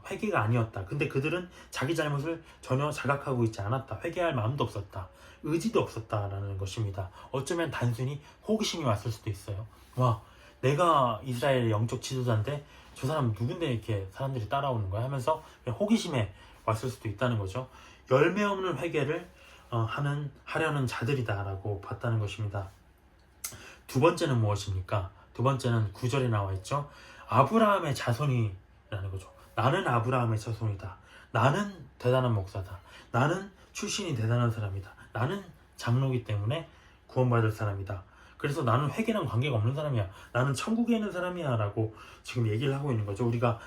S1: 회개가 아니었다. 근데 그들은 자기 잘못을 전혀 자각하고 있지 않았다. 회개할 마음도 없었다. 의지도 없었다라는 것입니다. 어쩌면 단순히 호기심이 왔을 수도 있어요. 와, 내가 이스라엘의 영적 지도자인데 저 사람 누군데 이렇게 사람들이 따라오는 거야 하면서 호기심에 왔을 수도 있다는 거죠. 열매 없는 회개를 하려는 자들이다라고 봤다는 것입니다. 두 번째는 무엇입니까? 두 번째는 9절에 나와 있죠. 아브라함의 자손이라는 거죠. 나는 아브라함의 자손이다. 나는 대단한 목사다. 나는 출신이 대단한 사람이다. 나는 장로이기 때문에 구원받을 사람이다. 그래서 나는 회개랑 관계가 없는 사람이야. 나는 천국에 있는 사람이야 라고 지금 얘기를 하고 있는 거죠. 우리가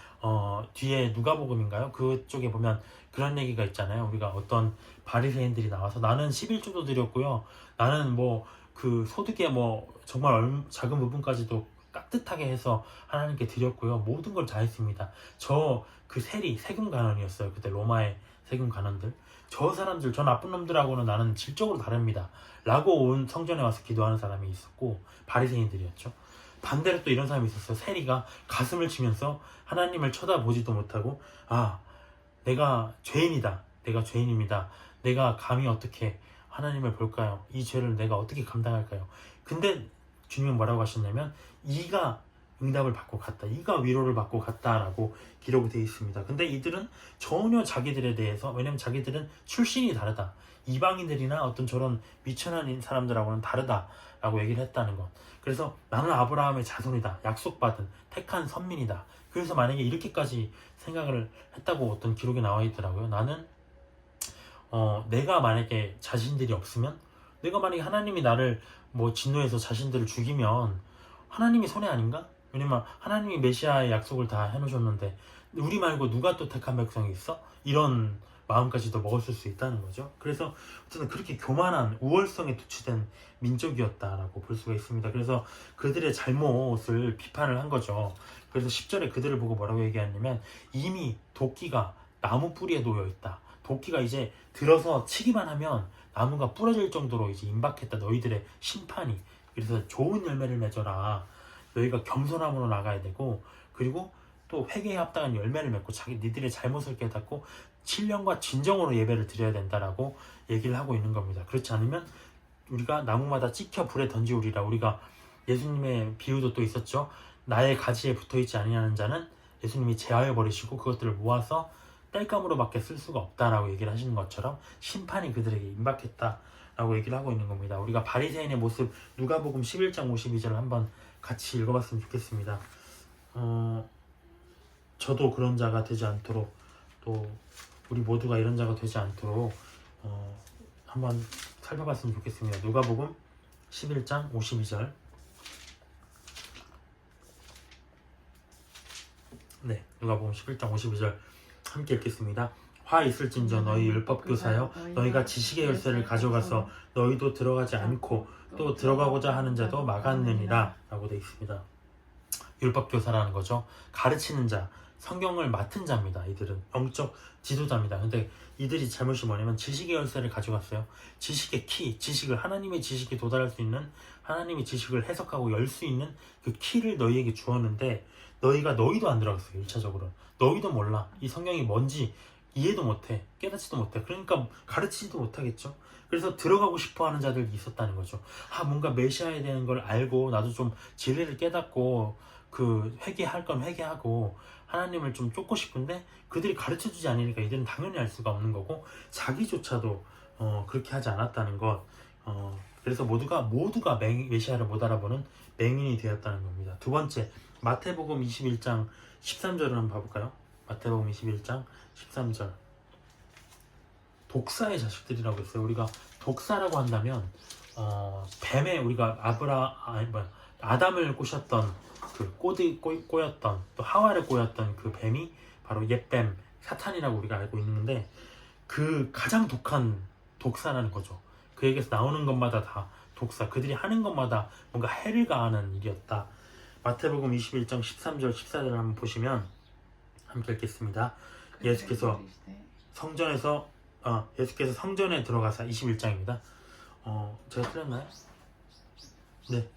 S1: 뒤에 누가복음인가요? 그쪽에 보면 그런 얘기가 있잖아요. 우리가 어떤 바리새인들이 나와서 나는 11조도 드렸고요. 나는 뭐 그 소득의 뭐 정말 작은 부분까지도 깍듯하게 해서 하나님께 드렸고요. 모든 걸 다 했습니다. 저 그 세금 관원이었어요. 그때 로마의 세금 관원들. 저 사람들, 저 나쁜 놈들하고는 나는 질적으로 다릅니다. 라고 온 성전에 와서 기도하는 사람이 있었고, 바리새인들이었죠. 반대로 또 이런 사람이 있었어요. 세리가 가슴을 치면서 하나님을 쳐다보지도 못하고, 아, 내가 죄인이다. 내가 죄인입니다. 내가 감히 어떻게 하나님을 볼까요? 이 죄를 내가 어떻게 감당할까요? 근데 주님은 뭐라고 하셨냐면, 이가 응답을 받고 갔다. 이가 위로를 받고 갔다라고 기록이 되어 있습니다. 근데 이들은 전혀 자기들에 대해서, 왜냐면 자기들은 출신이 다르다. 이방인들이나 어떤 저런 미천한 사람들하고는 다르다라고 얘기를 했다는 것. 그래서 나는 아브라함의 자손이다. 약속받은 택한 선민이다. 그래서 만약에 이렇게까지 생각을 했다고 어떤 기록이 나와 있더라고요. 나는 내가 만약에 자신들이 없으면, 내가 만약에 하나님이 나를 뭐 진노해서 자신들을 죽이면 하나님이 손해 아닌가? 왜냐면 하나님이 메시아의 약속을 다 해놓으셨는데 우리 말고 누가 또 택한 백성이 있어? 이런 마음까지도 먹었을 수 있다는 거죠. 그래서 어쨌든 그렇게 교만한 우월성에 투치된 민족이었다라고 볼 수가 있습니다. 그래서 그들의 잘못을 비판을 한 거죠. 그래서 10절에 그들을 보고 뭐라고 얘기하냐면, 이미 도끼가 나무 뿌리에 놓여 있다. 도끼가 이제 들어서 치기만 하면 나무가 부러질 정도로 이제 임박했다. 너희들의 심판이. 그래서 좋은 열매를 맺어라. 너희가 겸손함으로 나가야 되고, 그리고 또 회개에 합당한 열매를 맺고 니들의 잘못을 깨닫고 신령과 진정으로 예배를 드려야 된다라고 얘기를 하고 있는 겁니다. 그렇지 않으면 우리가 나무마다 찍혀 불에 던지우리라. 우리가 예수님의 비유도 또 있었죠. 나의 가지에 붙어있지 아니하는 자는 예수님이 제하여 버리시고 그것들을 모아서 땔감으로밖에 쓸 수가 없다라고 얘기를 하시는 것처럼 심판이 그들에게 임박했다라고 얘기를 하고 있는 겁니다. 우리가 바리새인의 모습, 누가복음 11장 52절을 한번 같이 읽어봤으면 좋겠습니다. 저도 그런 자가 되지 않도록, 또 우리 모두가 이런 자가 되지 않도록 한번 살펴봤으면 좋겠습니다. 누가복음 11장 52절. 네, 누가복음 11장 52절 함께 읽겠습니다. 화 있을진저 너희 율법교사여, 너희가 지식의 열쇠를 가져가서 너희도 들어가지 않고 또 들어가고자 하는 자도 막았느니라 라고 되어 있습니다. 율법교사라는 거죠. 가르치는 자, 성경을 맡은 자입니다. 이들은 영적 지도자입니다. 근데 이들이 잘못이 뭐냐면 지식의 열쇠를 가져갔어요. 지식의 키, 하나님의 지식에 도달할 수 있는, 하나님의 지식을 해석하고 열 수 있는 그 키를 너희에게 주었는데 너희도 안 들어갔어요. 1차적으로 너희도 몰라. 이 성경이 뭔지 이해도 못해, 깨닫지도 못해. 그러니까 가르치지도 못하겠죠. 그래서 들어가고 싶어하는 자들이 있었다는 거죠. 뭔가 메시아에 대한 걸 알고 나도 좀 진리를 깨닫고 그 회개할 건 회개하고 하나님을 좀 쫓고 싶은데 그들이 가르쳐주지 않으니까 이들은 당연히 알 수가 없는 거고, 자기조차도 그렇게 하지 않았다는 것. 그래서 모두가 메시아를 못 알아보는 맹인이 되었다는 겁니다. 두 번째, 마태복음 21장 13절을 한번 봐볼까요? 마태복음 21장 13절. 독사의 자식들이라고 했어요. 우리가 독사라고 한다면 뱀에 우리가 아담을 꼬셨던 그 꼬였던, 또 하와를 꼬였던 그 뱀이 바로 옛뱀 사탄이라고 우리가 알고 있는데, 그 가장 독한 독사라는 거죠. 그에게서 나오는 것마다 다 독사, 그들이 하는 것마다 뭔가 해를 가하는 일이었다. 마태복음 21장 13절 14절을 한번 보시면 함께 읽겠습니다. 예수께서 성전에 들어가사, 21장입니다. 제가 틀렸나요? 네.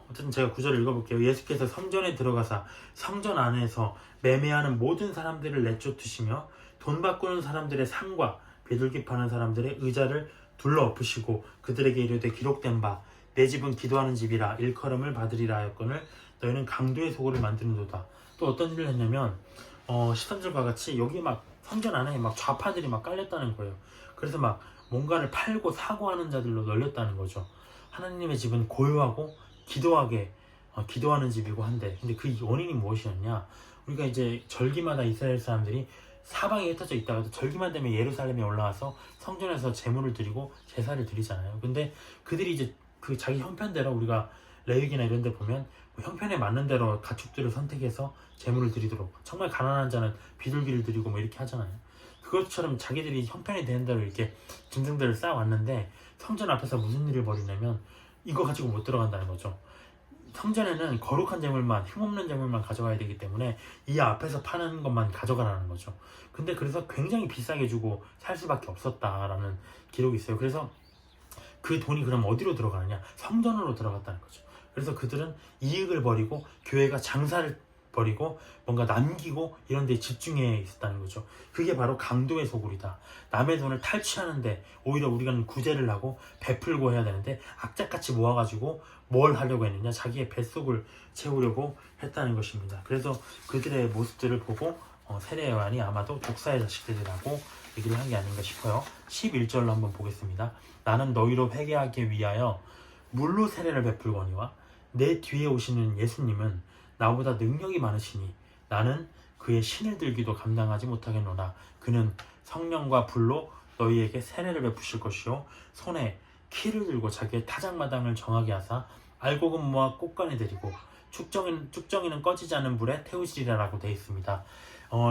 S1: 어쨌든 제가 구절을 읽어볼게요. 예수께서 성전에 들어가사 성전 안에서 매매하는 모든 사람들을 내쫓으시며 돈 바꾸는 사람들의 상과 비둘기 파는 사람들의 의자를 둘러 엎으시고 그들에게 이르되 기록된 바 내 집은 기도하는 집이라 일컬음을 받으리라 하였거늘 너희는 강도의 소굴을 만드는도다. 또 어떤 일을 했냐면 13절과 같이 여기 막 성전 안에 막 좌파들이 막 깔렸다는 거예요. 그래서 막 뭔가를 팔고 사고 하는 자들로 널렸다는 거죠. 하나님의 집은 고요하고 기도하는 집이고 한데, 근데 그 원인이 무엇이었냐? 우리가 이제 절기마다 이스라엘 사람들이 사방에 흩어져 있다가도 절기만 되면 예루살렘에 올라와서 성전에서 제물을 드리고 제사를 드리잖아요. 근데 그들이 이제 그 자기 형편대로, 우리가 레위기나 이런 데 보면 뭐 형편에 맞는 대로 가축들을 선택해서 제물을 드리도록, 정말 가난한 자는 비둘기를 드리고 뭐 이렇게 하잖아요. 그것처럼 자기들이 형편이 되는 대로 이렇게 짐승들을 쌓아왔는데 성전 앞에서 무슨 일을 벌이냐면 이거 가지고 못 들어간다는 거죠. 성전에는 거룩한 재물만, 흠없는 재물만 가져가야 되기 때문에 이 앞에서 파는 것만 가져가라는 거죠. 근데 그래서 굉장히 비싸게 주고 살 수밖에 없었다라는 기록이 있어요. 그래서 그 돈이 그럼 어디로 들어가느냐? 성전으로 들어갔다는 거죠. 그래서 그들은 이익을 버리고 교회가 장사를 버리고 뭔가 남기고 이런 데 집중해 있었다는 거죠. 그게 바로 강도의 소굴이다. 남의 돈을 탈취하는데 오히려 우리가 구제를 하고 베풀고 해야 되는데 악착같이 모아가지고 뭘 하려고 했느냐? 자기의 뱃속을 채우려고 했다는 것입니다. 그래서 그들의 모습들을 보고 세례 요한이 아마도 독사의 자식들이라고 얘기를 한 게 아닌가 싶어요. 11절로 한번 보겠습니다. 나는 너희로 회개하기 위하여 물로 세례를 베풀거니와 내 뒤에 오시는 예수님은 나보다 능력이 많으시니 나는 그의 신을 들기도 감당하지 못하겠노라. 그는 성령과 불로 너희에게 세례를 베푸실 것이요 손에 키를 들고 자기의 타작마당을 정하게 하사 알곡은 모아 꽃간에 들이고 축정이는 꺼지지 않은 불에 태우시리라라고 되어 있습니다.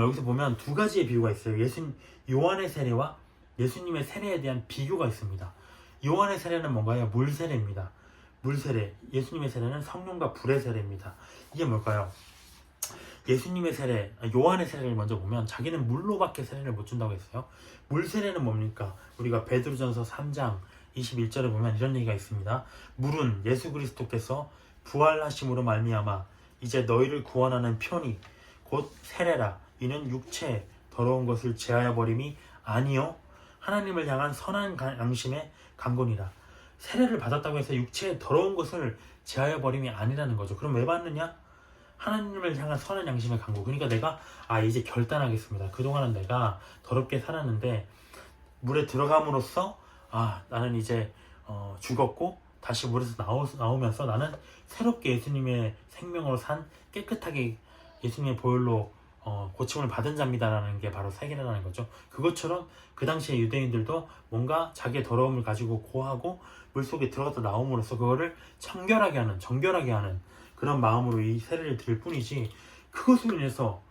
S1: 여기서 보면 두 가지의 비유가 있어요. 요한의 세례와 예수님의 세례에 대한 비교가 있습니다. 요한의 세례는 뭔가요? 물 세례입니다. 물 세례. 예수님의 세례는 성령과 불의 세례입니다. 이게 뭘까요? 예수님의 세례, 요한의 세례를 먼저 보면 자기는 물로밖에 세례를 못 준다고 했어요. 물 세례는 뭡니까? 우리가 베드로전서 3장 21절에 보면 이런 얘기가 있습니다. 물은 예수 그리스도께서 부활하심으로 말미암아 이제 너희를 구원하는 편이 곧 세례라. 이는 육체의 더러운 것을 제하여 버림이 아니요 하나님을 향한 선한 양심의 강권이라. 세례를 받았다고 해서 육체의 더러운 것을 제하여 버림이 아니라는 거죠. 그럼 왜 받느냐? 하나님을 향한 선한 양심의 강구. 그러니까 내가 이제 결단하겠습니다. 그동안은 내가 더럽게 살았는데 물에 들어감으로써 나는 이제 죽었고 다시 물에서 나오면서 나는 새롭게 예수님의 생명으로 산 깨끗하게 예수님의 보혈로 고침을 받은 자입니다라는 게 바로 세례라는 거죠. 그것처럼 그 당시에 유대인들도 뭔가 자기의 더러움을 가지고 고하고 물속에 들어갔다 나옴으로써 그거를 정결하게 하는 그런 마음으로 이 세례를 드릴 뿐이지 그것으로 인해서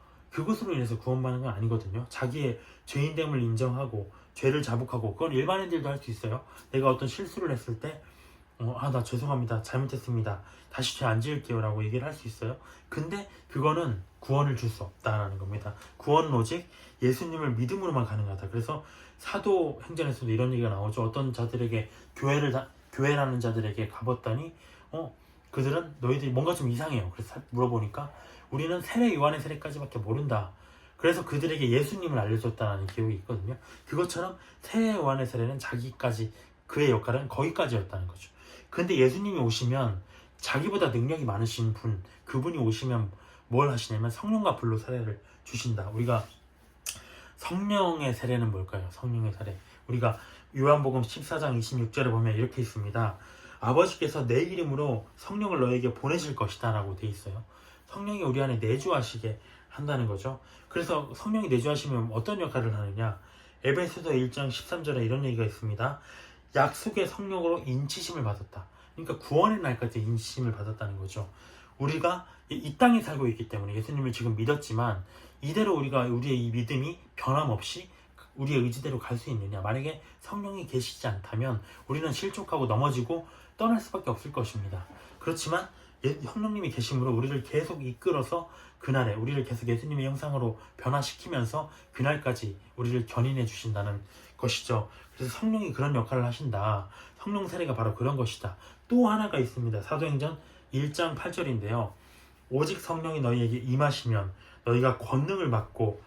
S1: 구원받는 건 아니거든요. 자기의 죄인됨을 인정하고 죄를 자복하고 그건 일반인들도 할 수 있어요. 내가 어떤 실수를 했을 때 나 죄송합니다. 잘못했습니다. 다시 죄 안 지을게요 라고 얘기를 할 수 있어요. 근데 그거는 구원을 줄 수 없다라는 겁니다. 구원은 오직 예수님을 믿음으로만 가능하다. 그래서 사도행전에서도 이런 얘기가 나오죠. 어떤 자들에게 교회라는 자들에게 가봤더니 그들은 너희들이 뭔가 좀 이상해요. 그래서 물어보니까 우리는 세례 요한의 세례까지밖에 모른다. 그래서 그들에게 예수님을 알려줬다는 기록이 있거든요. 그것처럼 세례 요한의 세례는 자기까지 그의 역할은 거기까지였다는 거죠. 근데 예수님이 오시면 자기보다 능력이 많으신 분, 그분이 오시면 뭘 하시냐면 성령과 불로 세례를 주신다. 우리가 성령의 세례는 뭘까요? 성령의 세례. 우리가 요한복음 14장 26절에 보면 이렇게 있습니다. 아버지께서 내 이름으로 성령을 너에게 보내실 것이다 라고 돼 있어요. 성령이 우리 안에 내주하시게 한다는 거죠. 그래서 성령이 내주하시면 어떤 역할을 하느냐? 에베소서 1장 13절에 이런 얘기가 있습니다. 약속의 성령으로 인치심을 받았다. 그러니까 구원의 날까지 인치심을 받았다는 거죠. 우리가 이 땅에 살고 있기 때문에 예수님을 지금 믿었지만 이대로 우리의 이 믿음이 변함없이 우리의 의지대로 갈 수 있느냐? 만약에 성령이 계시지 않다면 우리는 실족하고 넘어지고 떠날 수밖에 없을 것입니다. 그렇지만 성령님이 계심으로 우리를 계속 이끌어서 그날에 우리를 계속 예수님의 형상으로 변화시키면서 그날까지 우리를 견인해 주신다는 것이죠. 그래서 성령이 그런 역할을 하신다. 성령 세례가 바로 그런 것이다. 또 하나가 있습니다. 사도행전 1장 8절인데요. 오직 성령이 너희에게 임하시면 너희가 권능을 받고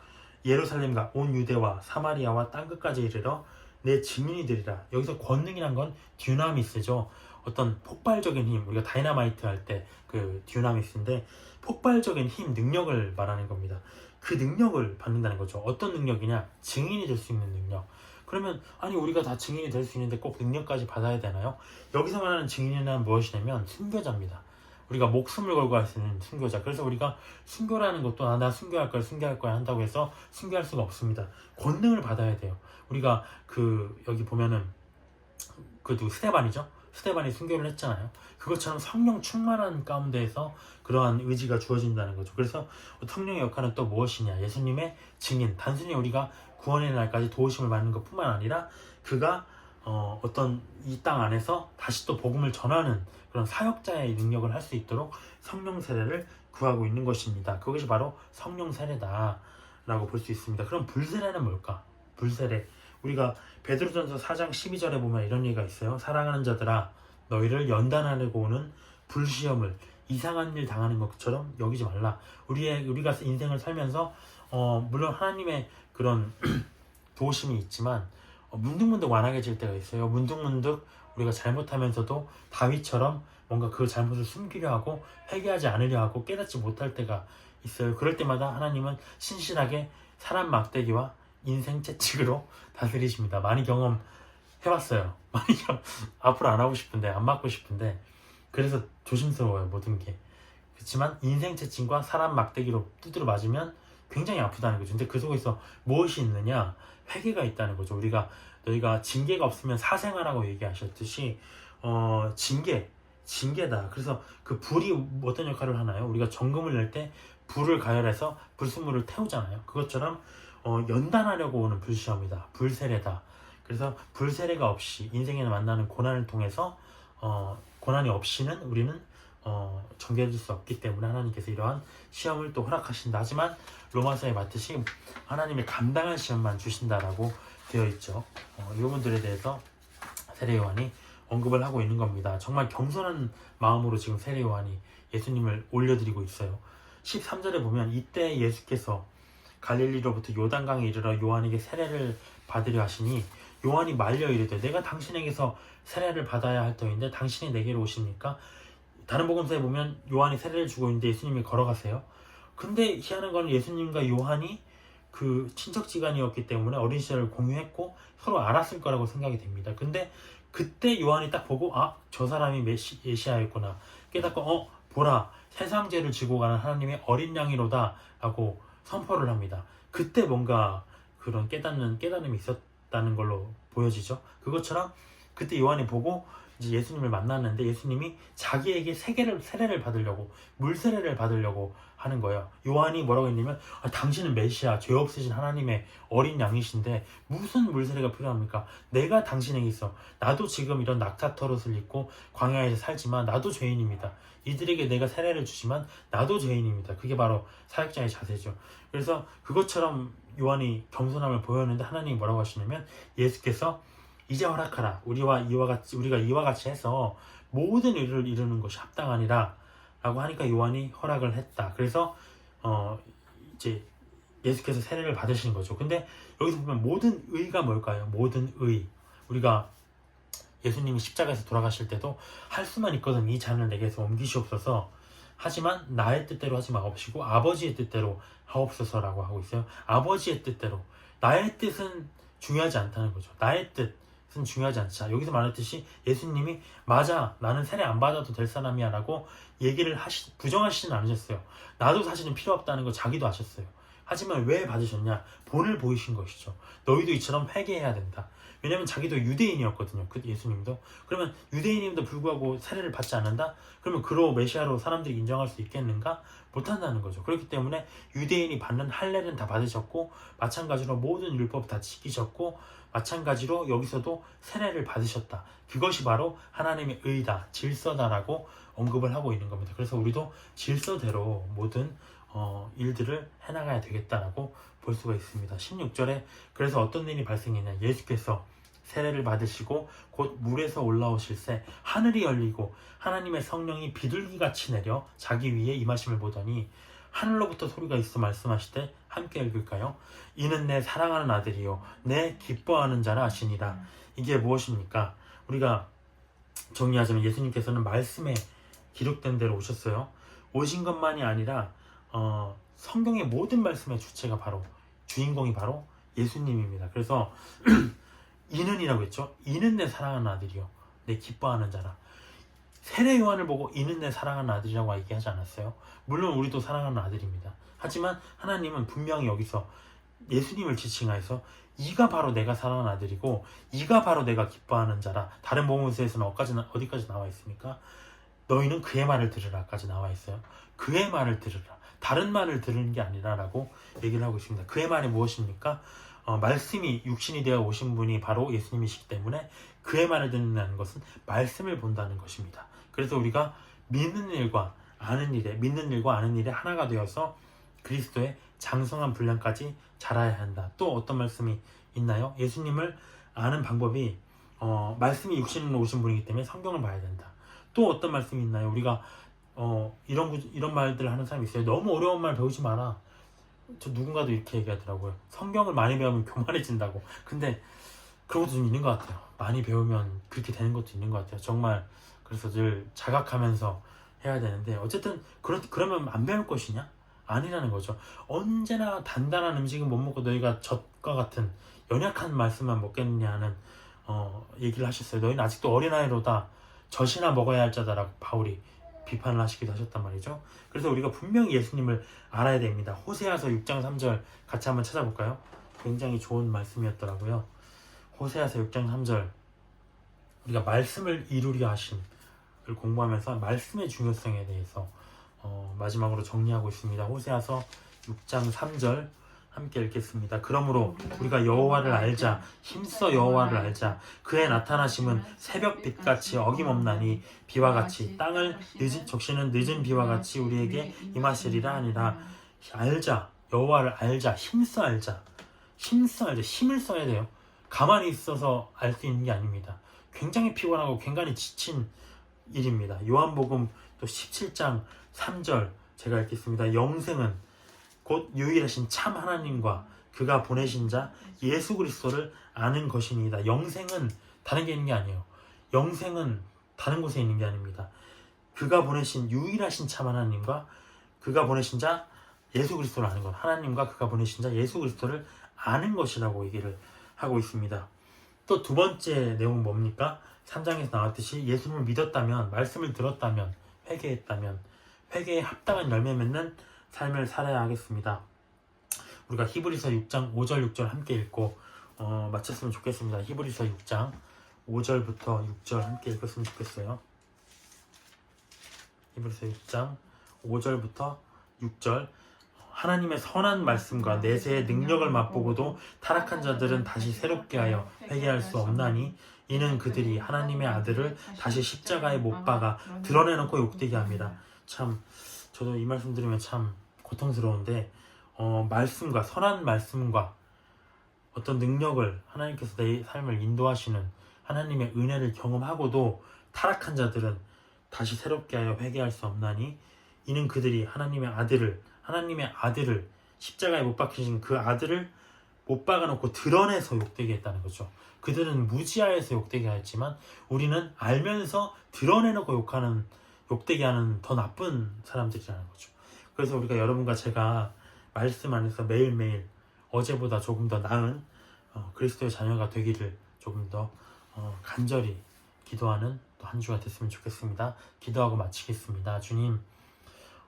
S1: 예루살렘과 온 유대와 사마리아와 땅끝까지 이르러 내 증인이 되리라. 여기서 권능이란 건 듀나미스죠. 어떤 폭발적인 힘, 우리가 다이너마이트 할 때 그 듀나미스인데 폭발적인 힘, 능력을 말하는 겁니다. 그 능력을 받는다는 거죠. 어떤 능력이냐? 증인이 될 수 있는 능력. 그러면 우리가 다 증인이 될 수 있는데 꼭 능력까지 받아야 되나요? 여기서 말하는 증인이란 무엇이냐면 순교자입니다. 우리가 목숨을 걸고 할 수 있는 순교자. 그래서 우리가 순교라는 것도 나 순교할 거야 한다고 해서 순교할 수가 없습니다. 권능을 받아야 돼요. 우리가 여기 보면은 스데반이죠. 스데반이 순교를 했잖아요. 그것처럼 성령 충만한 가운데에서 그러한 의지가 주어진다는 거죠. 그래서 성령의 역할은 또 무엇이냐? 예수님의 증인, 단순히 우리가 구원의 날까지 도우심을 받는 것뿐만 아니라 그가 어떤 이 땅 안에서 다시 또 복음을 전하는 그런 사역자의 능력을 할 수 있도록 성령 세례를 구하고 있는 것입니다. 그것이 바로 성령 세례다라고 볼 수 있습니다. 그럼 불세례는 뭘까? 불세례. 우리가 베드로전서 4장 12절에 보면 이런 얘기가 있어요. 사랑하는 자들아, 너희를 연단하려고 오는 불시험을 이상한 일 당하는 것처럼 여기지 말라. 우리가 인생을 살면서 물론 하나님의 그런 도우심이 있지만 문득문득 완악해질 때가 있어요. 문득문득 우리가 잘못하면서도 다윗처럼 뭔가 그 잘못을 숨기려 하고 회개하지 않으려 하고 깨닫지 못할 때가 있어요. 그럴 때마다 하나님은 신실하게 사람 막대기와 인생 채찍으로 다스리십니다. 많이 경험해봤어요. 앞으로 안 하고 싶은데, 안 맞고 싶은데, 그래서 조심스러워요, 모든 게. 그렇지만 인생 채찍과 사람 막대기로 두드려 맞으면 굉장히 아프다는 거죠. 근데 그 속에서 무엇이 있느냐? 회개가 있다는 거죠. 너희가 징계가 없으면 사생아라고 얘기하셨듯이 징계다. 그래서 그 불이 어떤 역할을 하나요? 우리가 정금을 낼 때 불을 가열해서 불순물을 태우잖아요. 그것처럼 연단하려고 오는 불시험이다. 불세례다. 그래서 불세례가 없이 인생에 만나는 고난을 통해서 고난이 없이는 우리는 정결해질 수 없기 때문에 하나님께서 이러한 시험을 또 허락하신다. 하지만 로마서에 맞듯이 하나님의 감당할 시험만 주신다라고 되어 있죠. 이 부분들에 대해서 세례 요한이 언급을 하고 있는 겁니다. 정말 겸손한 마음으로 지금 세례 요한이 예수님을 올려드리고 있어요. 13절에 보면 이때 예수께서 갈릴리로부터 요단강에 이르러 요한에게 세례를 받으려 하시니 요한이 말려 이르되 내가 당신에게서 세례를 받아야 할 터인데 당신이 내게로 오십니까? 다른 복음서에 보면 요한이 세례를 주고 있는데 예수님이 걸어가세요. 근데 희한한 건 예수님과 요한이 그 친척지간이었기 때문에 어린 시절을 공유했고 서로 알았을 거라고 생각이 됩니다. 근데 그때 요한이 딱 보고 저 사람이 메시아였구나 깨닫고 보라 세상 죄를 지고 가는 하나님의 어린 양이로다 라고 선포를 합니다. 그때 뭔가 그런 깨달음이 있었다는 걸로 보여지죠. 그것처럼 그때 요한이 보고 이제 예수님을 만났는데 예수님이 자기에게 세례를 받으려고 물세례를 받으려고 하는 거예요. 요한이 뭐라고 했냐면 당신은 메시아 죄 없으신 하나님의 어린 양이신데 무슨 물세례가 필요합니까? 내가 당신에게 있어. 나도 지금 이런 낙타털옷을 입고 광야에서 살지만 나도 죄인입니다. 이들에게 내가 세례를 주지만 나도 죄인입니다. 그게 바로 사역자의 자세죠. 그래서 그것처럼 요한이 겸손함을 보였는데 하나님이 뭐라고 하시냐면 예수께서 이제 허락하라. 우리가 이와 같이 해서 모든 일을 이루는 것이 합당하니라 라고 하니까 요한이 허락을 했다. 그래서 이제 예수께서 세례를 받으시는 거죠. 근데 여기서 보면 모든 의가 뭘까요? 모든 의. 우리가 예수님이 십자가에서 돌아가실 때도 할 수만 있거든 이 잔을 내게서 옮기시옵소서. 하지만 나의 뜻대로 하지 마옵시고 아버지의 뜻대로 하옵소서라고 하고 있어요. 아버지의 뜻대로. 나의 뜻은 중요하지 않다는 거죠. 나의 뜻은 중요하지 않자. 여기서 말했듯이 예수님이 맞아 나는 세례 안 받아도 될 사람이야 라고 얘기를 부정하시진 않으셨어요. 나도 사실은 필요 없다는 거 자기도 아셨어요. 하지만 왜 받으셨냐? 본을 보이신 것이죠. 너희도 이처럼 회개해야 된다. 왜냐면 자기도 유대인이었거든요. 그 예수님도. 그러면 유대인임에도 불구하고 세례를 받지 않는다? 그러면 그로 메시아로 사람들이 인정할 수 있겠는가? 못한다는 거죠. 그렇기 때문에 유대인이 받는 할례는 다 받으셨고 마찬가지로 모든 율법 다 지키셨고 마찬가지로 여기서도 세례를 받으셨다. 그것이 바로 하나님의 의다, 질서다라고 언급을 하고 있는 겁니다. 그래서 우리도 질서대로 모든 일들을 해나가야 되겠다라고 볼 수가 있습니다. 16절에 그래서 어떤 일이 발생했냐? 예수께서 세례를 받으시고 곧 물에서 올라오실새 하늘이 열리고 하나님의 성령이 비둘기같이 내려 자기 위에 임하심을 보더니 하늘로부터 소리가 있어 말씀하시되 함께 읽을까요? 이는 내 사랑하는 아들이요 내 기뻐하는 자라 하시니라. 이게 무엇입니까? 우리가 정리하자면 예수님께서는 말씀에 기록된 대로 오셨어요. 오신 것만이 아니라 성경의 모든 말씀의 주인공이 바로 예수님입니다. 그래서 이는이라고 했죠. 이는 내 사랑하는 아들이요 내 기뻐하는 자라. 세례 요한을 보고 이는 내 사랑하는 아들이라고 얘기하지 않았어요. 물론 우리도 사랑하는 아들입니다. 하지만 하나님은 분명히 여기서 예수님을 지칭하여서 이가 바로 내가 사랑하는 아들이고 이가 바로 내가 기뻐하는 자라. 다른 복음서에서는 어디까지 나와 있습니까? 너희는 그의 말을 들으라까지 나와 있어요. 그의 말을 들으라. 다른 말을 들으는 게 아니라라고 얘기를 하고 있습니다. 그의 말이 무엇입니까? 말씀이 육신이 되어 오신 분이 바로 예수님이시기 때문에 그의 말을 듣는다는 것은 말씀을 본다는 것입니다. 그래서 우리가 믿는 일과 아는 일에 하나가 되어서 그리스도의 장성한 분량까지 자라야 한다. 또 어떤 말씀이 있나요? 예수님을 아는 방법이 말씀이 육신으로 오신 분이기 때문에 성경을 봐야 된다. 또 어떤 말씀이 있나요? 우리가 이런 말들을 하는 사람이 있어요. 너무 어려운 말 배우지 마라. 저 누군가도 이렇게 얘기하더라고요. 성경을 많이 배우면 교만해진다고. 근데 그런 것도 좀 있는 것 같아요. 많이 배우면 그렇게 되는 것도 있는 것 같아요. 정말 그래서 늘 자각하면서 해야 되는데 어쨌든 그러면 안 배울 것이냐? 아니라는 거죠. 언제나 단단한 음식은 못 먹고 너희가 젖과 같은 연약한 말씀만 먹겠느냐 하는 얘기를 하셨어요. 너희는 아직도 어린아이로다. 젖이나 먹어야 할 자다라고 바울이 비판을 하시기도 하셨단 말이죠. 그래서 우리가 분명히 예수님을 알아야 됩니다. 호세아서 6장 3절 같이 한번 찾아볼까요? 굉장히 좋은 말씀이었더라고요. 호세아서 6장 3절 우리가 말씀을 이루려 하심을 공부하면서 말씀의 중요성에 대해서 마지막으로 정리하고 있습니다. 호세아서 6장 3절 함께 읽겠습니다. 그러므로 우리가 여호와를 알자. 힘써 여호와를 알자. 그의 나타나심은 새벽빛같이 어김없나니 비와 같이 땅을 적시는 늦은 비와 같이 우리에게 임하시리라 하니라. 알자. 여호와를 알자. 힘써 알자. 힘써 알자. 힘을 써야 돼요. 가만히 있어서 알 수 있는 게 아닙니다. 굉장히 피곤하고 굉장히 지친 일입니다. 요한복음 또 17장 3절 제가 읽겠습니다. 영생은 곧 유일하신 참 하나님과 그가 보내신 자 예수 그리스도를 아는 것이니이다. 영생은 다른 게 있는 게 아니에요. 영생은 다른 곳에 있는 게 아닙니다. 그가 보내신 유일하신 참 하나님과 그가 보내신 자 예수 그리스도를 아는 것. 하나님과 그가 보내신 자 예수 그리스도를 아는 것이라고 얘기를 하고 있습니다. 또 두 번째 내용은 뭡니까? 3장에서 나왔듯이 예수님을 믿었다면, 말씀을 들었다면, 회개했다면 회개에 합당한 열매 맺는 삶을 살아야 하겠습니다. 우리가 히브리서 6장 5절 6절 함께 읽고 마쳤으면 좋겠습니다. 히브리서 6장 5절부터 6절 함께 읽었으면 좋겠어요. 히브리서 6장 5절부터 6절 하나님의 선한 말씀과 내세의 능력을 맛보고도 타락한 자들은 다시 새롭게 하여 회개할 수 없나니 이는 그들이 하나님의 아들을 다시 십자가에 못 박아 드러내놓고 욕되게 합니다. 참 저도 이 말씀 들으면 참 고통스러운데 말씀과 선한 말씀과 어떤 능력을 하나님께서 내 삶을 인도하시는 하나님의 은혜를 경험하고도 타락한 자들은 다시 새롭게 하여 회개할 수 없나니 이는 그들이 하나님의 아들을 십자가에 못 박히신 그 아들을 못 박아놓고 드러내서 욕되게 했다는 거죠. 그들은 무지하여서 욕되게 하였지만 우리는 알면서 드러내놓고 욕되게 하는 더 나쁜 사람들이라는 거죠. 그래서 우리가 여러분과 제가 말씀 안에서 매일매일 어제보다 조금 더 나은 그리스도의 자녀가 되기를 조금 더 간절히 기도하는 또 한 주가 됐으면 좋겠습니다. 기도하고 마치겠습니다. 주님,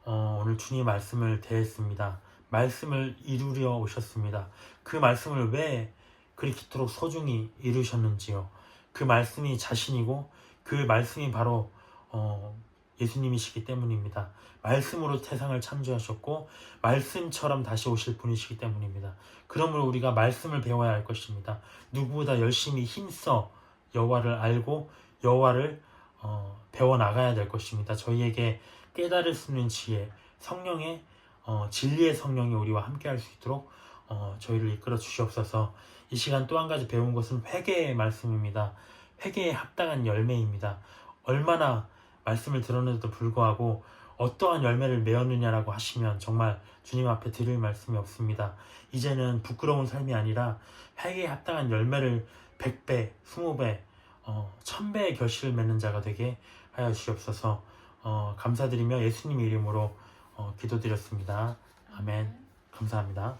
S1: 오늘 주님 말씀을 대했습니다. 말씀을 이루려 오셨습니다. 그 말씀을 왜 그렇게 소중히 이루셨는지요. 그 말씀이 자신이고 그 말씀이 바로 예수님이시기 때문입니다. 말씀으로 세상을 창조하셨고 말씀처럼 다시 오실 분이시기 때문입니다. 그러므로 우리가 말씀을 배워야 할 것입니다. 누구보다 열심히 힘써 여호와를 알고 여호와를 배워나가야 될 것입니다. 저희에게 깨달을 수 있는 지혜, 성령의 진리의 성령이 우리와 함께 할 수 있도록 저희를 이끌어 주시옵소서. 이 시간 또 한 가지 배운 것은 회개의 말씀입니다. 회개에 합당한 열매입니다. 얼마나 말씀을 들었는데도 불구하고 어떠한 열매를 맺었느냐라고 하시면 정말 주님 앞에 드릴 말씀이 없습니다. 이제는 부끄러운 삶이 아니라 회개에 합당한 열매를 100배, 20배, 1000배의 결실을 맺는 자가 되게 하여 주시옵소서. 감사드리며 예수님 이름으로 기도드렸습니다. 아멘. 감사합니다.